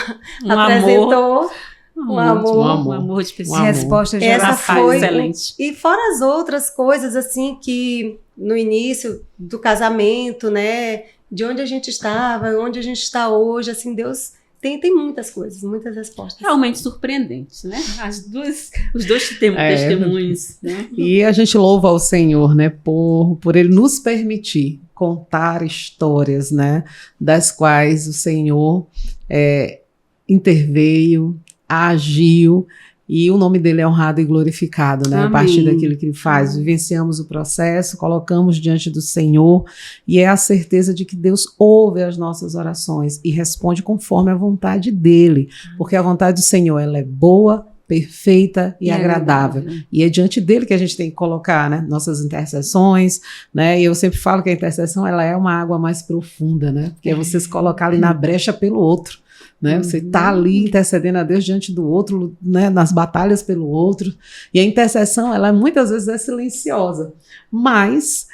S4: apresentou. Um
S1: amor especial.
S3: Resposta de
S4: essa foi
S1: excelente.
S4: E fora as outras coisas, assim, que no início do casamento, né, de onde a gente estava, onde a gente está hoje, assim, Deus tem muitas coisas, muitas respostas.
S1: Realmente surpreendentes, né? Os dois testemunhos, né?
S2: E a gente louva ao Senhor, né, por Ele nos permitir contar histórias, né, das quais o Senhor interveio, agiu, e o nome dele é honrado e glorificado, né?
S3: Amém.
S2: A partir daquilo que ele faz. Vivenciamos o processo, colocamos diante do Senhor, e é a certeza de que Deus ouve as nossas orações e responde conforme a vontade dele, porque a vontade do Senhor, ela é boa, perfeita e agradável. E é diante dele que a gente tem que colocar, né, nossas intercessões, né? E eu sempre falo que a intercessão, ela é uma água mais profunda, né? Porque é você se colocar ali na brecha pelo outro. Né? Você está ali intercedendo a Deus diante do outro, né? Nas batalhas pelo outro. E a intercessão, ela muitas vezes é silenciosa, mas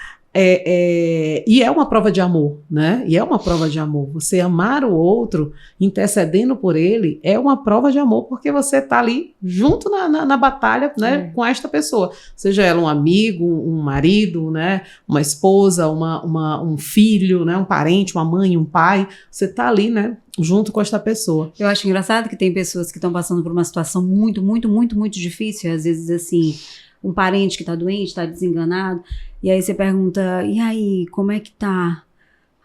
S2: e é uma prova de amor, né? E é uma prova de amor. Você amar o outro, intercedendo por ele, é uma prova de amor, porque você está ali junto na batalha, né? Com esta pessoa. Seja ela um amigo, um marido, né? Uma esposa, um filho, né? Um parente, uma mãe, um pai. Você está ali, né? Junto com esta pessoa.
S3: Eu acho engraçado que tem pessoas que estão passando por uma situação muito, muito, muito, muito difícil. Às vezes, assim, um parente que está doente, está desenganado. E aí você pergunta, e aí, como é que tá?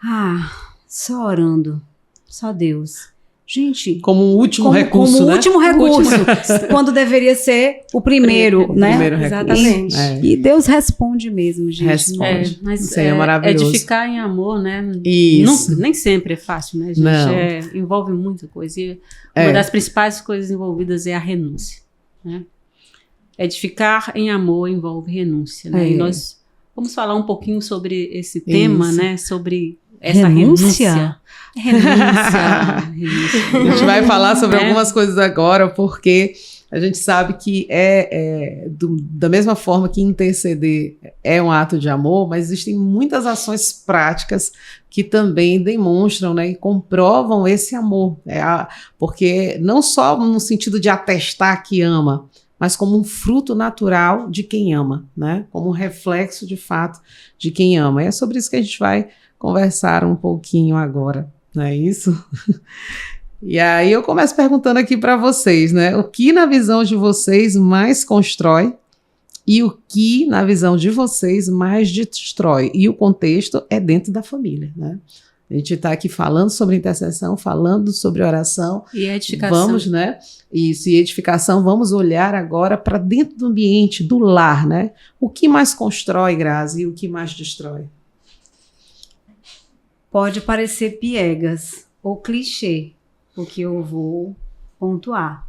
S3: Ah, só orando. Só Deus. Gente...
S2: Como um último recurso,
S3: como
S2: né?
S3: Último recurso. Quando deveria ser o primeiro, né?
S2: Primeiro
S4: Exatamente.
S3: E Deus responde mesmo, gente.
S2: Responde.
S1: Mas
S2: Isso aí é maravilhoso.
S1: Edificar em amor, né?
S2: Isso.
S1: Nem sempre é fácil, né, gente?
S2: Não.
S1: Envolve muita coisa. E uma das principais coisas envolvidas é a renúncia, né? Edificar em amor envolve renúncia, né? E nós vamos falar um pouquinho sobre esse tema, né? Sobre essa renúncia.
S2: A gente vai falar sobre algumas coisas agora, porque a gente sabe que da mesma forma que interceder é um ato de amor, mas existem muitas ações práticas que também demonstram, né, e comprovam esse amor. Porque não só no sentido de atestar que ama, mas como um fruto natural de quem ama, né? Como um reflexo, de fato, de quem ama. E é sobre isso que a gente vai conversar um pouquinho agora, não é isso? E aí eu começo perguntando aqui para vocês, né? O que na visão de vocês mais constrói e o que na visão de vocês mais destrói? E o contexto é dentro da família, né? A gente está aqui falando sobre intercessão, falando sobre oração.
S1: E edificação.
S2: Vamos, né? Isso, e edificação, vamos olhar agora para dentro do ambiente, do lar, né? O que mais constrói, Grazi, e o que mais destrói?
S3: Pode parecer piegas ou clichê, o que eu vou pontuar.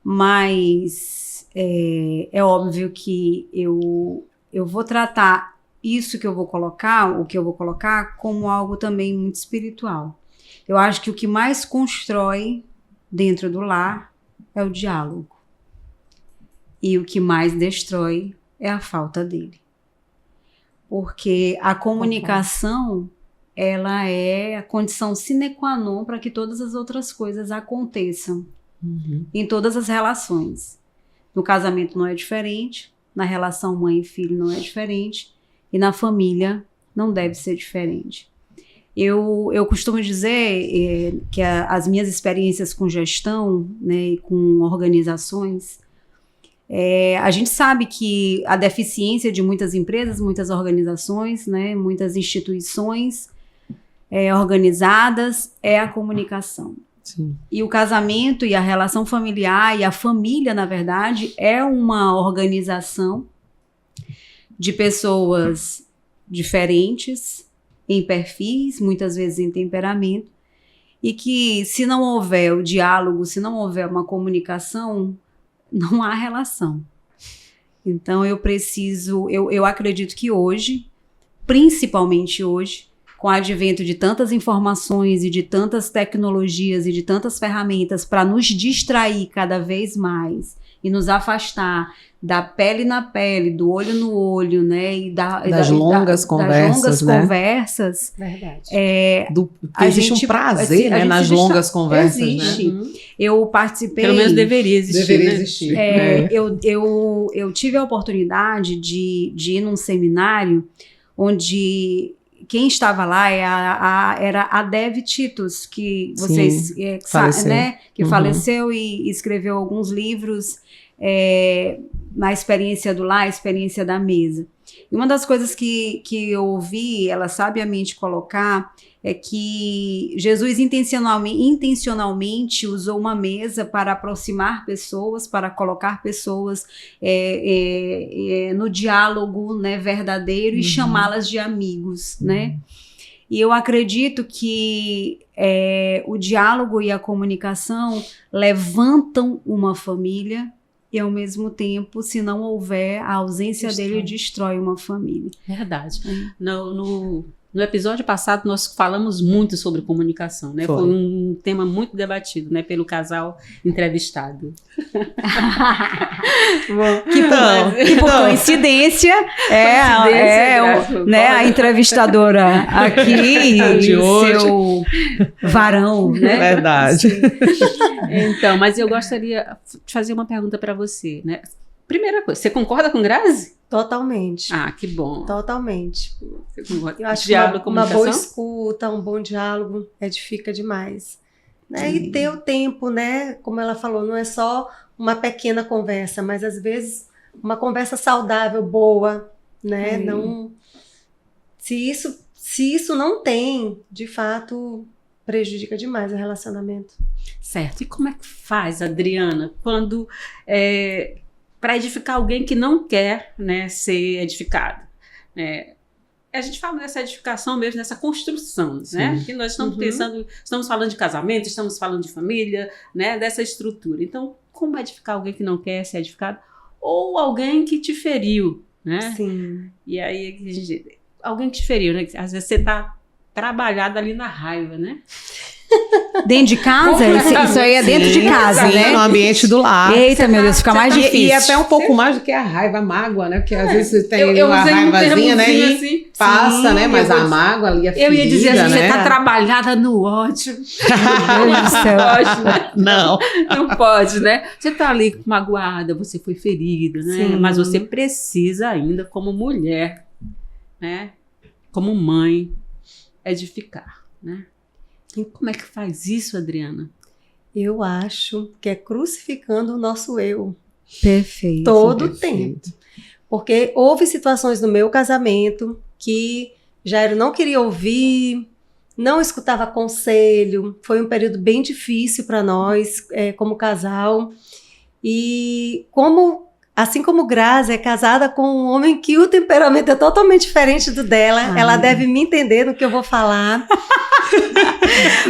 S3: Mas é óbvio que eu vou tratar isso que eu vou colocar, o que eu vou colocar, como algo também muito espiritual. Eu acho que o que mais constrói dentro do lar é o diálogo. E o que mais destrói é a falta dele. Porque a comunicação, ela é a condição sine qua non para que todas as outras coisas aconteçam em todas as relações. No casamento não é diferente, na relação mãe e filho não é diferente, e na família não deve ser diferente. Eu costumo dizer que as minhas experiências com gestão, né, e com organizações, a gente sabe que a deficiência de muitas empresas, muitas organizações, né, muitas instituições organizadas é a comunicação.
S2: Sim.
S3: E o casamento e a relação familiar e a família, na verdade, é uma organização de pessoas diferentes, em perfis, muitas vezes em temperamento, e que se não houver o diálogo, se não houver uma comunicação, não há relação. Então eu acredito que hoje, principalmente hoje, com o advento de tantas informações e de tantas tecnologias e de tantas ferramentas para nos distrair cada vez mais e nos afastar da pele na pele, do olho no olho, né? E
S2: das longas conversas, né?
S3: Conversas.
S4: Verdade.
S2: Existe um prazer, né, nas longas conversas.
S3: Existe.
S2: Né?
S3: Eu participei...
S1: Pelo menos deveria existir.
S2: Deveria
S1: né?
S2: existir.
S3: Eu tive a oportunidade de ir num seminário onde quem estava lá era a Dev Titus, que vocês
S2: faleceu.
S3: Né, que faleceu e escreveu alguns livros na experiência do lar, a experiência da mesa. E uma das coisas que eu ouvi ela sabiamente colocar é que Jesus intencionalmente usou uma mesa para aproximar pessoas, para colocar pessoas no diálogo, né, verdadeiro, e chamá-las de amigos, né? E eu acredito que o diálogo e a comunicação levantam uma família e, ao mesmo tempo, se não houver, a ausência dele destrói uma família.
S1: Verdade. No episódio passado, nós falamos muito sobre comunicação, né? Foi um tema muito debatido, né? Pelo casal entrevistado.
S3: Que por coincidência, né, a entrevistadora aqui
S2: de hoje.
S3: Seu varão, né?
S2: Verdade.
S1: Então, mas eu gostaria de fazer uma pergunta para você, né? Primeira coisa, você concorda com Grazi?
S4: Totalmente.
S1: Ah, que bom.
S4: Totalmente.
S1: Eu
S4: acho que uma boa escuta, um bom diálogo edifica demais. Né? E ter o tempo, né? Como ela falou, não é só uma pequena conversa, mas às vezes uma conversa saudável, boa, né? Não, se isso não tem, de fato, prejudica demais o relacionamento.
S1: Certo. E como é que faz, Adriana, quando para edificar alguém que não quer, né, ser edificado? A gente fala nessa edificação mesmo, nessa construção, né? Que nós estamos pensando, estamos falando de casamento, estamos falando de família, né? Dessa estrutura. Então, como edificar alguém que não quer ser edificado? Ou alguém que te feriu, né?
S4: Sim.
S1: E aí, alguém que te feriu, né? Às vezes você está trabalhado ali na raiva, né?
S3: Dentro de casa? Isso aí é dentro de casa, né?
S2: No ambiente do lar.
S3: Eita, meu Deus, fica mais difícil.
S2: E até um pouco mais do que a raiva, a mágoa, né? Porque às vezes você tem
S1: eu
S2: uma raivazinha, né? E
S1: assim,
S2: passa, né? Mas a mágoa ali, a ferida,
S1: eu ia dizer assim,
S2: né?
S1: você tá trabalhada no ódio.
S3: Meu Deus do céu.
S1: Pode, né?
S2: Não
S1: pode, né? Você tá ali magoada, você foi ferida, né?
S4: Sim.
S1: Mas você precisa ainda, como mulher, né? Como mãe, edificar, né? E como é que faz isso, Adriana?
S4: Eu acho que é crucificando o nosso eu.
S3: Perfeito.
S4: Todo o tempo. Porque houve situações no meu casamento que Jairo não queria ouvir, não escutava conselho. Foi um período bem difícil para nós, como casal. E assim como Grazi é casada com um homem que o temperamento é totalmente diferente do dela, ela deve me entender no que eu vou falar.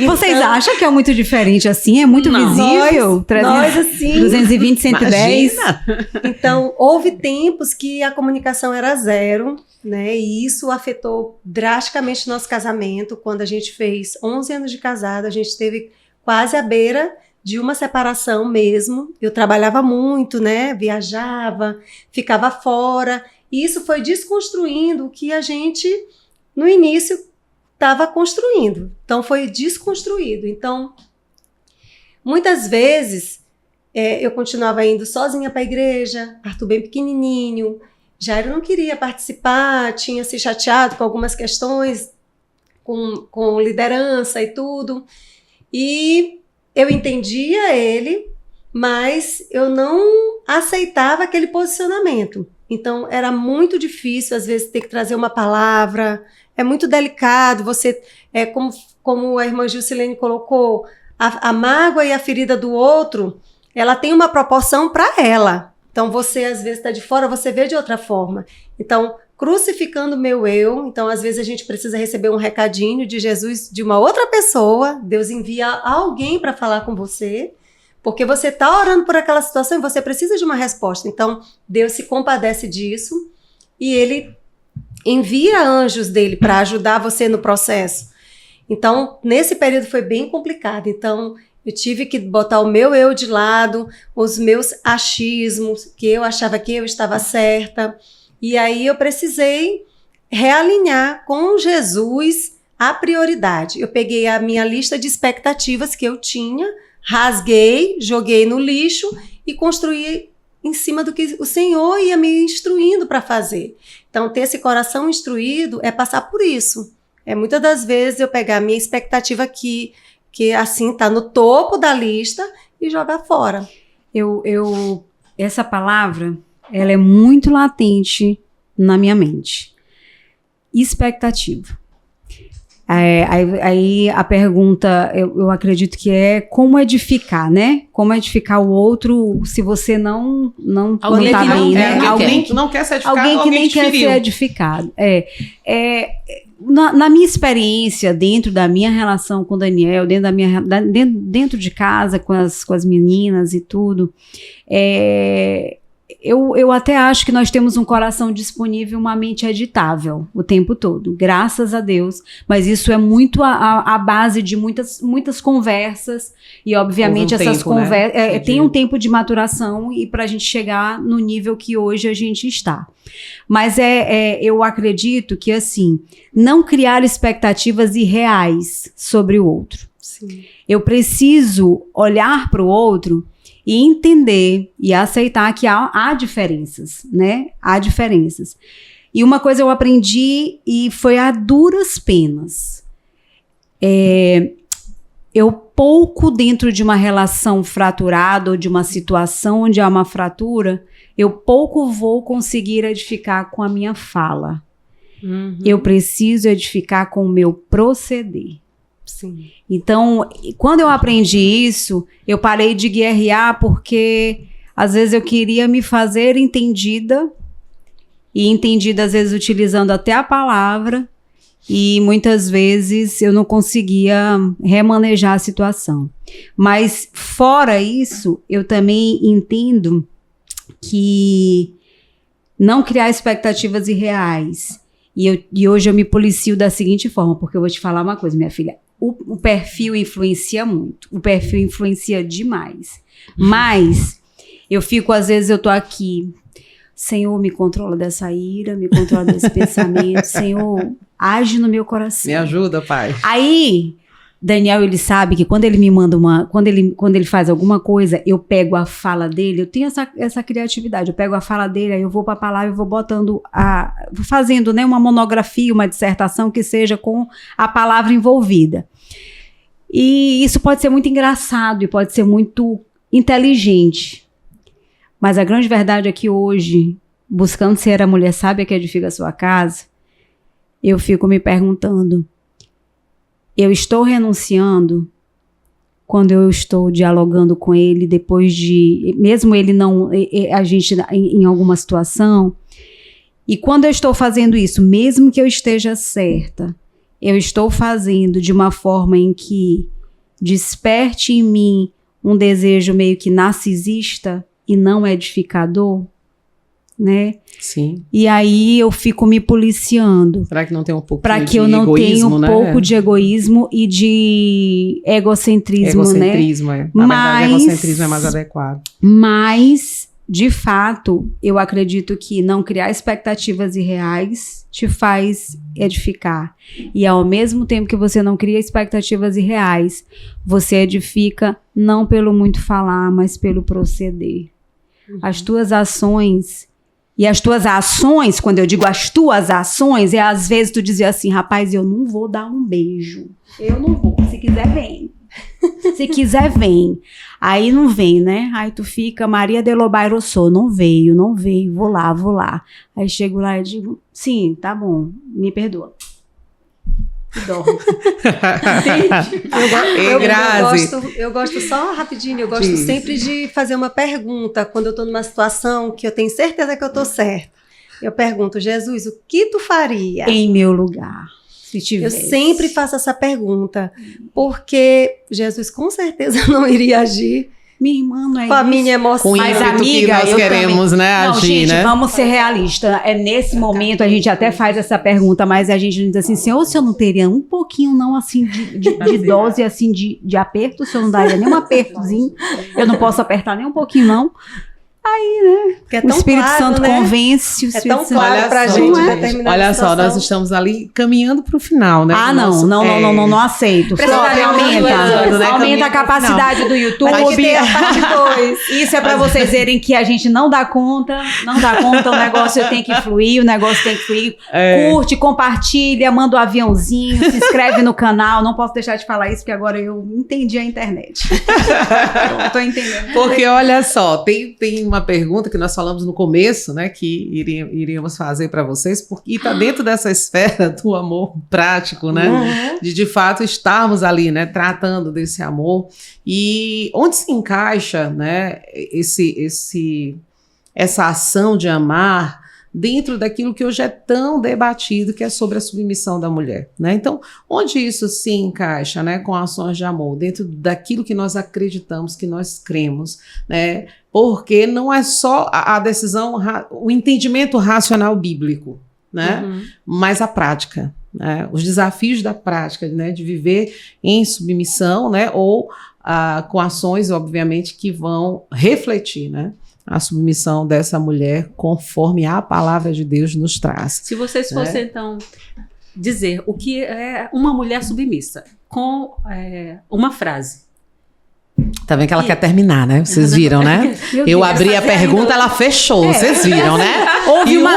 S3: Vocês acham que é muito diferente assim? É muito visível?
S4: Nós assim...
S3: 220, 110?
S2: Imagina.
S4: Então, houve tempos que a comunicação era zero, né? E isso afetou drasticamente nosso casamento. Quando a gente fez 11 anos de casado, a gente esteve quase à beira de uma separação mesmo. Eu trabalhava muito, né? Viajava, ficava fora. E isso foi desconstruindo o que a gente, no início, estava construindo. Então, foi desconstruído. Então, muitas vezes, eu continuava indo sozinha para a igreja, Arthur bem pequenininho, Jairo não queria participar, tinha se chateado com algumas questões, com liderança e tudo. E eu entendia ele, mas eu não aceitava aquele posicionamento. Então, era muito difícil, às vezes, ter que trazer uma palavra. É muito delicado, você, como a irmã Gilcilene colocou, a mágoa e a ferida do outro, ela tem uma proporção para ela. Então, você, às vezes, está de fora, você vê de outra forma. Então, crucificando o meu eu, então, às vezes, a gente precisa receber um recadinho de Jesus, de uma outra pessoa, Deus envia alguém para falar com você, porque você está orando por aquela situação e você precisa de uma resposta. Então, Deus se compadece disso e Ele envia anjos dele para ajudar você no processo. Então, nesse período foi bem complicado. Então, eu tive que botar o meu eu de lado, os meus achismos, que eu achava que eu estava certa. E aí eu precisei realinhar com Jesus a prioridade. Eu peguei a minha lista de expectativas que eu tinha, rasguei, joguei no lixo e construí em cima do que o Senhor ia me instruindo para fazer. Então, ter esse coração instruído é passar por isso. muitas das vezes eu pegar a minha expectativa que assim está no topo da lista e jogar fora.
S3: Essa palavra, ela é muito latente na minha mente. Expectativa. Aí a pergunta, eu acredito que é como edificar, né? Como edificar o outro se você não tá bem, né?
S2: Alguém que não quer ser edificado,
S3: alguém que nem quer ser edificado. Na minha experiência, dentro da minha relação com o Daniel, dentro de casa com as meninas e tudo, eu até acho que nós temos um coração disponível, uma mente editável o tempo todo, graças a Deus, mas isso é muito a base de muitas conversas e obviamente essas conversas tem um tempo de maturação e para a gente chegar no nível que hoje a gente está. Mas eu acredito que assim, não criar expectativas irreais sobre o outro.
S4: Sim.
S3: Eu preciso olhar para o outro e entender e aceitar que há diferenças, né? Há diferenças. E uma coisa eu aprendi e foi a duras penas. Eu pouco dentro de uma relação fraturada ou de uma situação onde há uma fratura, eu pouco vou conseguir edificar com a minha fala.
S4: Uhum.
S3: Eu preciso edificar com o meu proceder.
S4: Sim.
S3: Então, quando eu aprendi isso, eu parei de guerrear porque às vezes eu queria me fazer entendida e entendida às vezes utilizando até a palavra e muitas vezes eu não conseguia remanejar a situação. Mas fora isso, eu também entendo que não criar expectativas irreais. E hoje eu me policio da seguinte forma, porque eu vou te falar uma coisa, minha filha. O perfil influencia muito. O perfil influencia demais. Mas eu fico, às vezes, eu tô aqui. Senhor, me controla dessa ira, me controla desse pensamento. Senhor, age no meu coração.
S2: Me ajuda, Pai.
S3: Aí, Daniel, ele sabe que quando ele me manda quando ele faz alguma coisa, eu pego a fala dele, eu tenho essa criatividade, eu pego a fala dele, aí eu vou para a palavra e vou botando, fazendo, né, uma monografia, uma dissertação que seja com a palavra envolvida. E isso pode ser muito engraçado e pode ser muito inteligente. Mas a grande verdade é que hoje, buscando ser a mulher sábia que edifica a sua casa, eu fico me perguntando, eu estou renunciando quando eu estou dialogando com ele depois de, mesmo ele não, a gente em alguma situação, e quando eu estou fazendo isso, mesmo que eu esteja certa, eu estou fazendo de uma forma em que desperte em mim um desejo meio que narcisista e não edificador, né?
S2: Sim.
S3: E aí eu fico me policiando.
S2: Será que não tem um pouco de
S3: egoísmo? Para que eu não tenha um pouco de egoísmo e de egocentrismo, né?
S2: Egocentrismo, Na verdade, egocentrismo é mais adequado.
S3: Mas, de fato, eu acredito que não criar expectativas irreais te faz edificar. E ao mesmo tempo que você não cria expectativas irreais, você edifica não pelo muito falar, mas pelo proceder. As tuas ações, e as tuas ações, quando eu digo as tuas ações, às vezes tu dizia assim, rapaz, eu não vou dar um beijo. Eu não vou, se quiser vem. Se quiser vem. Aí não vem, né? Aí tu fica, Maria de Lobairosô, não veio, vou lá. Aí chego lá e digo, sim, tá bom, me perdoa. E dorme.
S4: Eu gosto só rapidinho, eu gosto sempre de fazer uma pergunta quando eu estou numa situação que eu tenho certeza que eu estou certa. Eu pergunto, Jesus, o que tu faria?
S3: Em meu lugar, se tivesse.
S4: Eu sempre faço essa pergunta, porque Jesus com certeza não iria agir.
S3: Minha irmã, não é
S4: com a minha emoção.
S2: Com mas amiga, que nós queremos, também, né, agir,
S3: gente,
S2: né?
S3: Vamos ser realistas. Nesse momento a gente até faz essa pergunta, mas a gente diz assim, Senhor, se eu não teria um pouquinho não assim de dose assim de aperto, se eu não daria nem um apertozinho, eu não posso apertar nem um pouquinho não.
S4: Porque é
S3: O
S4: tão
S3: Espírito
S4: claro,
S3: Santo
S4: né?
S3: convence. O
S4: É
S3: Espírito
S4: tão
S3: Santo...
S4: claro pra
S2: só,
S4: gente
S2: gente,
S4: determinar a
S2: olha só,
S4: situação.
S2: nós estamos ali caminhando para o final, né?
S3: Ah,
S2: do
S3: não,
S2: nosso-
S3: não aceito.
S1: Precisa
S3: Só
S1: de um
S3: aumenta.
S2: ano, né?
S3: Aumenta
S2: Caminho
S3: a
S2: pro
S3: capacidade do YouTube.
S4: Vai ter a parte 2.
S3: Isso é pra vocês verem que a gente não dá conta, o negócio tem que fluir, Curte, compartilha, manda um aviãozinho, se inscreve no canal. Não posso deixar de falar isso, porque agora eu entendi a internet. Eu tô entendendo.
S2: Porque olha só, tem uma pergunta que nós falamos no começo, né, que iríamos fazer para vocês, porque está dentro dessa esfera do amor prático, né, de fato estarmos ali, né, tratando desse amor, e onde se encaixa, né, essa ação de amar dentro daquilo que hoje é tão debatido, que é sobre a submissão da mulher, né? Então, onde isso se encaixa, né, com ações de amor, dentro daquilo que nós acreditamos, que nós cremos, né? Porque não é só a decisão, o entendimento racional bíblico, né? Mas a prática, né? Os desafios da prática, né, de viver em submissão, né, ou com ações, obviamente, que vão refletir, né, a submissão dessa mulher conforme a palavra de Deus nos traz.
S1: Se vocês fossem, então, dizer o que é uma mulher submissa, com uma frase.
S2: Tá vendo que ela quer terminar, né? Vocês viram, né? Eu abri a pergunta, ela fechou, vocês viram, né?
S3: Houve uma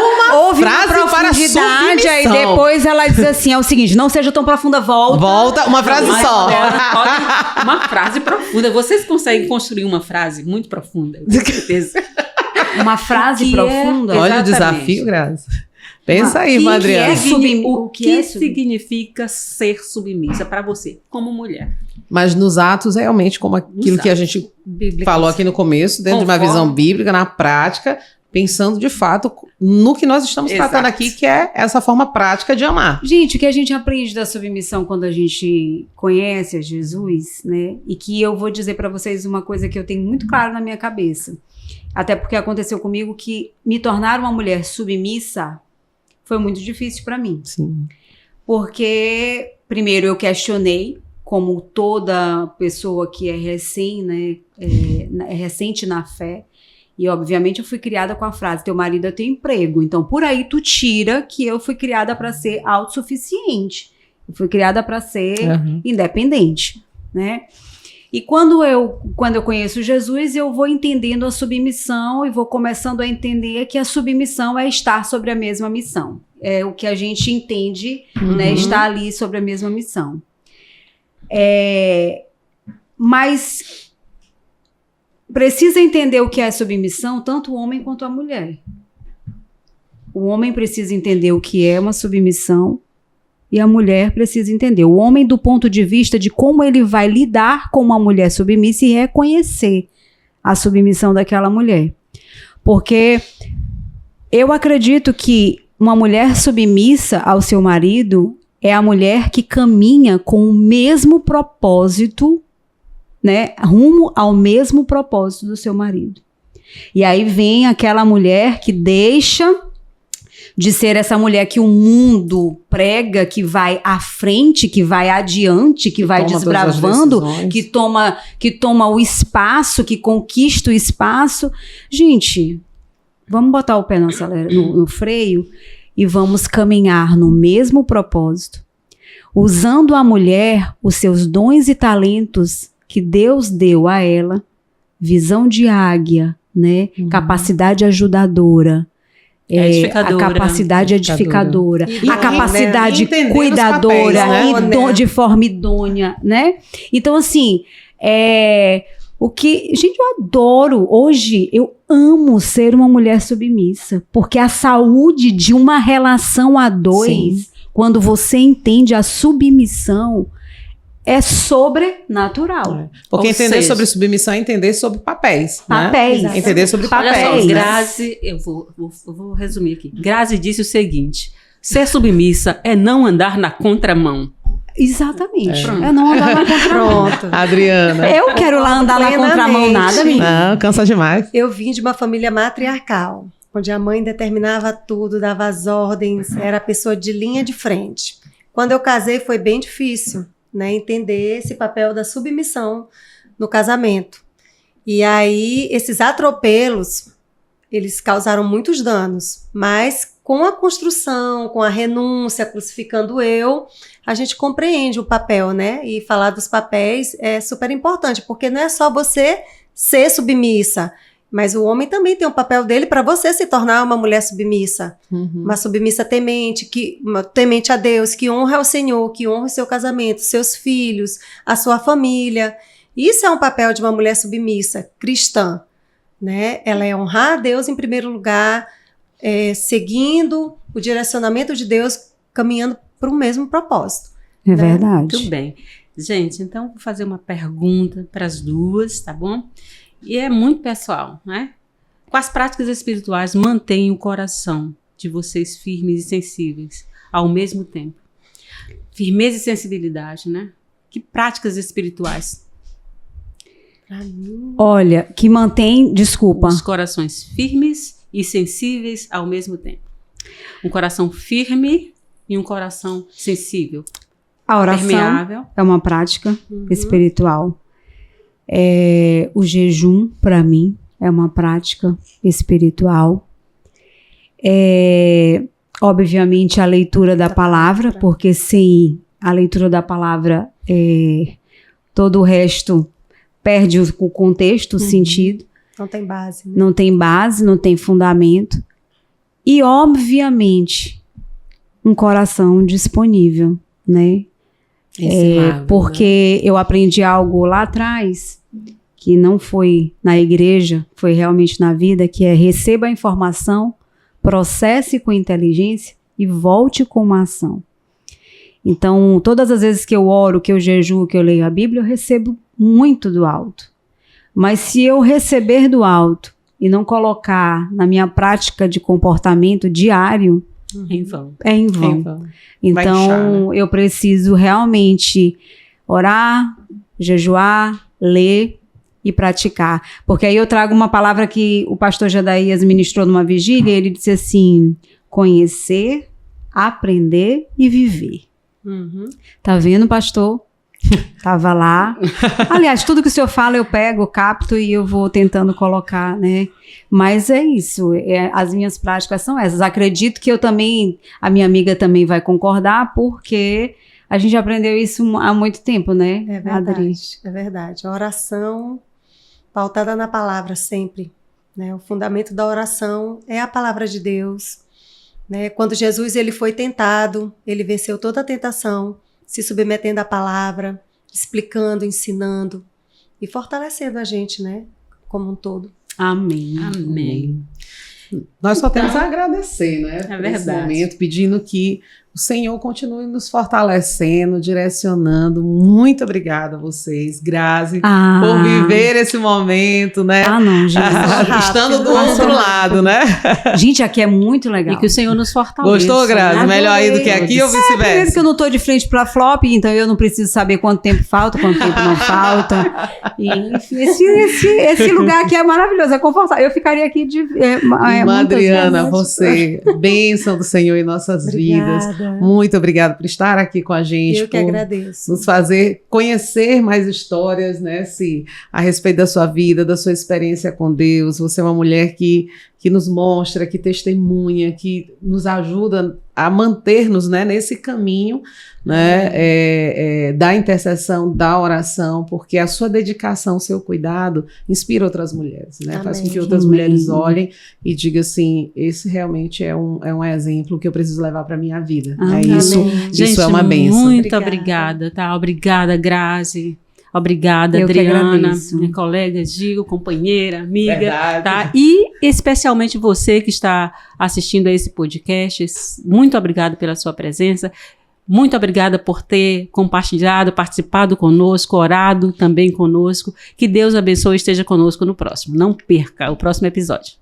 S2: frase para
S3: profundidade, aí
S2: submissão.
S3: depois ela diz assim, é o seguinte, não seja tão profunda, volta.
S2: Uma frase
S1: Mas
S2: só.
S1: uma frase profunda. Vocês conseguem construir uma frase muito profunda, com certeza.
S3: Uma frase
S1: Que
S3: profunda.
S1: é-
S2: Olha o
S1: Exatamente.
S2: desafio, Graça. Pensa aí,
S3: que
S2: Adriana.
S1: O que
S3: é
S1: significa ser submissa para você, como mulher?
S2: Mas nos atos, realmente, como aquilo que a gente falou aqui no começo, dentro de uma
S1: Conforme.
S2: visão bíblica, na prática, pensando de fato no que nós estamos tratando
S1: Exato.
S2: aqui, que é essa forma prática de amar.
S3: Gente, o que a gente aprende da submissão quando a gente conhece a Jesus, né? E que eu vou dizer pra vocês uma coisa que eu tenho muito claro na minha cabeça. Até porque aconteceu comigo que me tornar uma mulher submissa foi muito difícil pra mim.
S2: Sim.
S3: Porque, primeiro, eu questionei, como toda pessoa que é recente na fé, e obviamente eu fui criada com a frase, teu marido é teu emprego, então por aí tu tira que eu fui criada para ser autossuficiente, eu fui criada para ser independente, né? E quando eu conheço Jesus, eu vou entendendo a submissão e vou começando a entender que a submissão é estar sobre a mesma missão. É o que a gente entende, né? Estar ali sobre a mesma missão. Mas precisa entender o que é submissão, tanto o homem quanto a mulher. O homem precisa entender o que é uma submissão e a mulher precisa entender. O homem do ponto de vista de como ele vai lidar com uma mulher submissa e reconhecer a submissão daquela mulher. Porque eu acredito que uma mulher submissa ao seu marido é a mulher que caminha com o mesmo propósito, né, rumo ao mesmo propósito do seu marido. E aí vem aquela mulher que deixa de ser essa mulher que o mundo prega, que vai à frente, que vai adiante, que vai desbravando, que toma o espaço, que conquista o espaço. Gente, vamos botar o pé no freio e vamos caminhar no mesmo propósito, usando a mulher, os seus dons e talentos que Deus deu a ela, visão de águia, né? Capacidade ajudadora, a capacidade edificadora, a capacidade cuidadora,
S2: papéis, né?
S3: de forma idônea, né? Então, assim, gente, eu adoro, hoje eu amo ser uma mulher submissa, porque a saúde de uma relação a dois, quando você entende a submissão, é sobrenatural.
S2: Porque entender sobre submissão é entender sobre papéis.
S3: Papéis.
S2: Né? Entender sobre papéis.
S1: Olha só, Grazi, eu vou resumir aqui. Grazi disse o seguinte: ser submissa é não andar na contramão.
S3: Exatamente. É não andar na contramão.
S4: Pronto.
S2: Adriana.
S3: Eu quero lá andar na contramão, nada, menina.
S2: Não, cansa demais.
S4: Eu vim de uma família matriarcal, onde a mãe determinava tudo, dava as ordens, era a pessoa de linha de frente. Quando eu casei foi bem difícil, né, entender esse papel da submissão no casamento. E aí, esses atropelos eles causaram muitos danos, mas com a construção, com a renúncia, crucificando eu, a gente compreende o papel, né? E falar dos papéis é super importante, porque não é só você ser submissa, mas o homem também tem um papel dele para você se tornar uma mulher submissa. Uma submissa temente a Deus, que honra ao Senhor, que honra o seu casamento, seus filhos, a sua família. Isso é um papel de uma mulher submissa, cristã, né? Ela é honrar a Deus em primeiro lugar, seguindo o direcionamento de Deus, caminhando para o mesmo propósito.
S3: É verdade.
S1: Muito bem. Gente, então vou fazer uma pergunta para as duas, tá bom? E é muito pessoal, né? Quais práticas espirituais mantêm o coração de vocês firmes e sensíveis ao mesmo tempo? Firmeza e sensibilidade, né? Que práticas espirituais?
S3: Olha, que mantém, desculpa.
S1: Os corações firmes e sensíveis ao mesmo tempo. Um coração firme e um coração sensível.
S3: A oração
S1: permeável.
S3: é uma prática espiritual. O jejum, para mim, é uma prática espiritual. Obviamente, a leitura da palavra, porque sem a leitura da palavra, todo o resto perde o contexto, o sentido.
S4: Não tem base. Né?
S3: Não tem base, não tem fundamento. E, obviamente, um coração disponível, né? Porque eu aprendi algo lá atrás, que não foi na igreja, foi realmente na vida, que é: receba a informação, processe com inteligência e volte com uma ação. Então, todas as vezes que eu oro, que eu jejuo, que eu leio a Bíblia, eu recebo muito do alto. Mas se eu receber do alto e não colocar na minha prática de comportamento diário,
S1: Em vão.
S3: é em vão. Então, eu preciso realmente orar, jejuar, ler e praticar. Porque aí eu trago uma palavra que o pastor Jadaías ministrou numa vigília, ele disse assim: conhecer, aprender e viver. Tá vendo, pastor? Tava lá. Aliás, tudo que o senhor fala eu pego, capto e eu vou tentando colocar, né? Mas é isso, as minhas práticas são essas. Acredito que a minha amiga também vai concordar, porque a gente aprendeu isso há muito tempo, né?
S4: É verdade, Adri? É verdade. A oração pautada na palavra sempre, né? O fundamento da oração é a palavra de Deus, né? Quando Jesus ele foi tentado, ele venceu toda a tentação, se submetendo à palavra, explicando, ensinando e fortalecendo a gente, né? Como um todo.
S3: Amém.
S1: Amém.
S2: Nós só temos a agradecer, né?
S1: É
S2: por esse
S1: verdade.
S2: momento, pedindo que o Senhor continue nos fortalecendo, direcionando. Muito obrigada a vocês, Grazi, por viver esse momento, né?
S3: Não, gente.
S2: Estando do outro lado, né?
S3: Gente, aqui é muito legal.
S1: E que o Senhor nos fortaleça.
S2: Gostou, Grazi?
S3: Adorei.
S2: Melhor aí do que aqui ou
S3: Primeiro
S2: vice-versa?
S3: que eu não tô de frente pra flop, então eu não preciso saber quanto tempo falta, quanto tempo não falta. E, enfim, esse lugar aqui é maravilhoso, é confortável. Eu ficaria aqui
S2: Irmã Adriana,
S3: vezes.
S2: você, bênção do Senhor em nossas vidas.
S4: Obrigada.
S2: Muito obrigada por estar aqui com a gente.
S4: Eu que
S2: por
S4: agradeço.
S2: nos fazer conhecer mais histórias, né, a respeito da sua vida, da sua experiência com Deus. Você é uma mulher que nos mostra, que testemunha, que nos ajuda a manter-nos, né, nesse caminho, né, da intercessão, da oração, porque a sua dedicação, o seu cuidado inspira outras mulheres, né? Faz com que outras mulheres olhem e digam assim: esse realmente é um exemplo que eu preciso levar para minha vida. Isso
S1: Gente,
S2: é uma bênção.
S1: Muito obrigada, tá? Obrigada, Grazi. Obrigada,
S3: Eu
S1: Adriana, minha colega Gil, companheira, amiga.
S2: Verdade.
S1: Tá? E especialmente você que está assistindo a esse podcast, muito obrigada pela sua presença. Muito obrigada por ter compartilhado, participado conosco, orado também conosco. Que Deus abençoe e esteja conosco no próximo. Não perca o próximo episódio.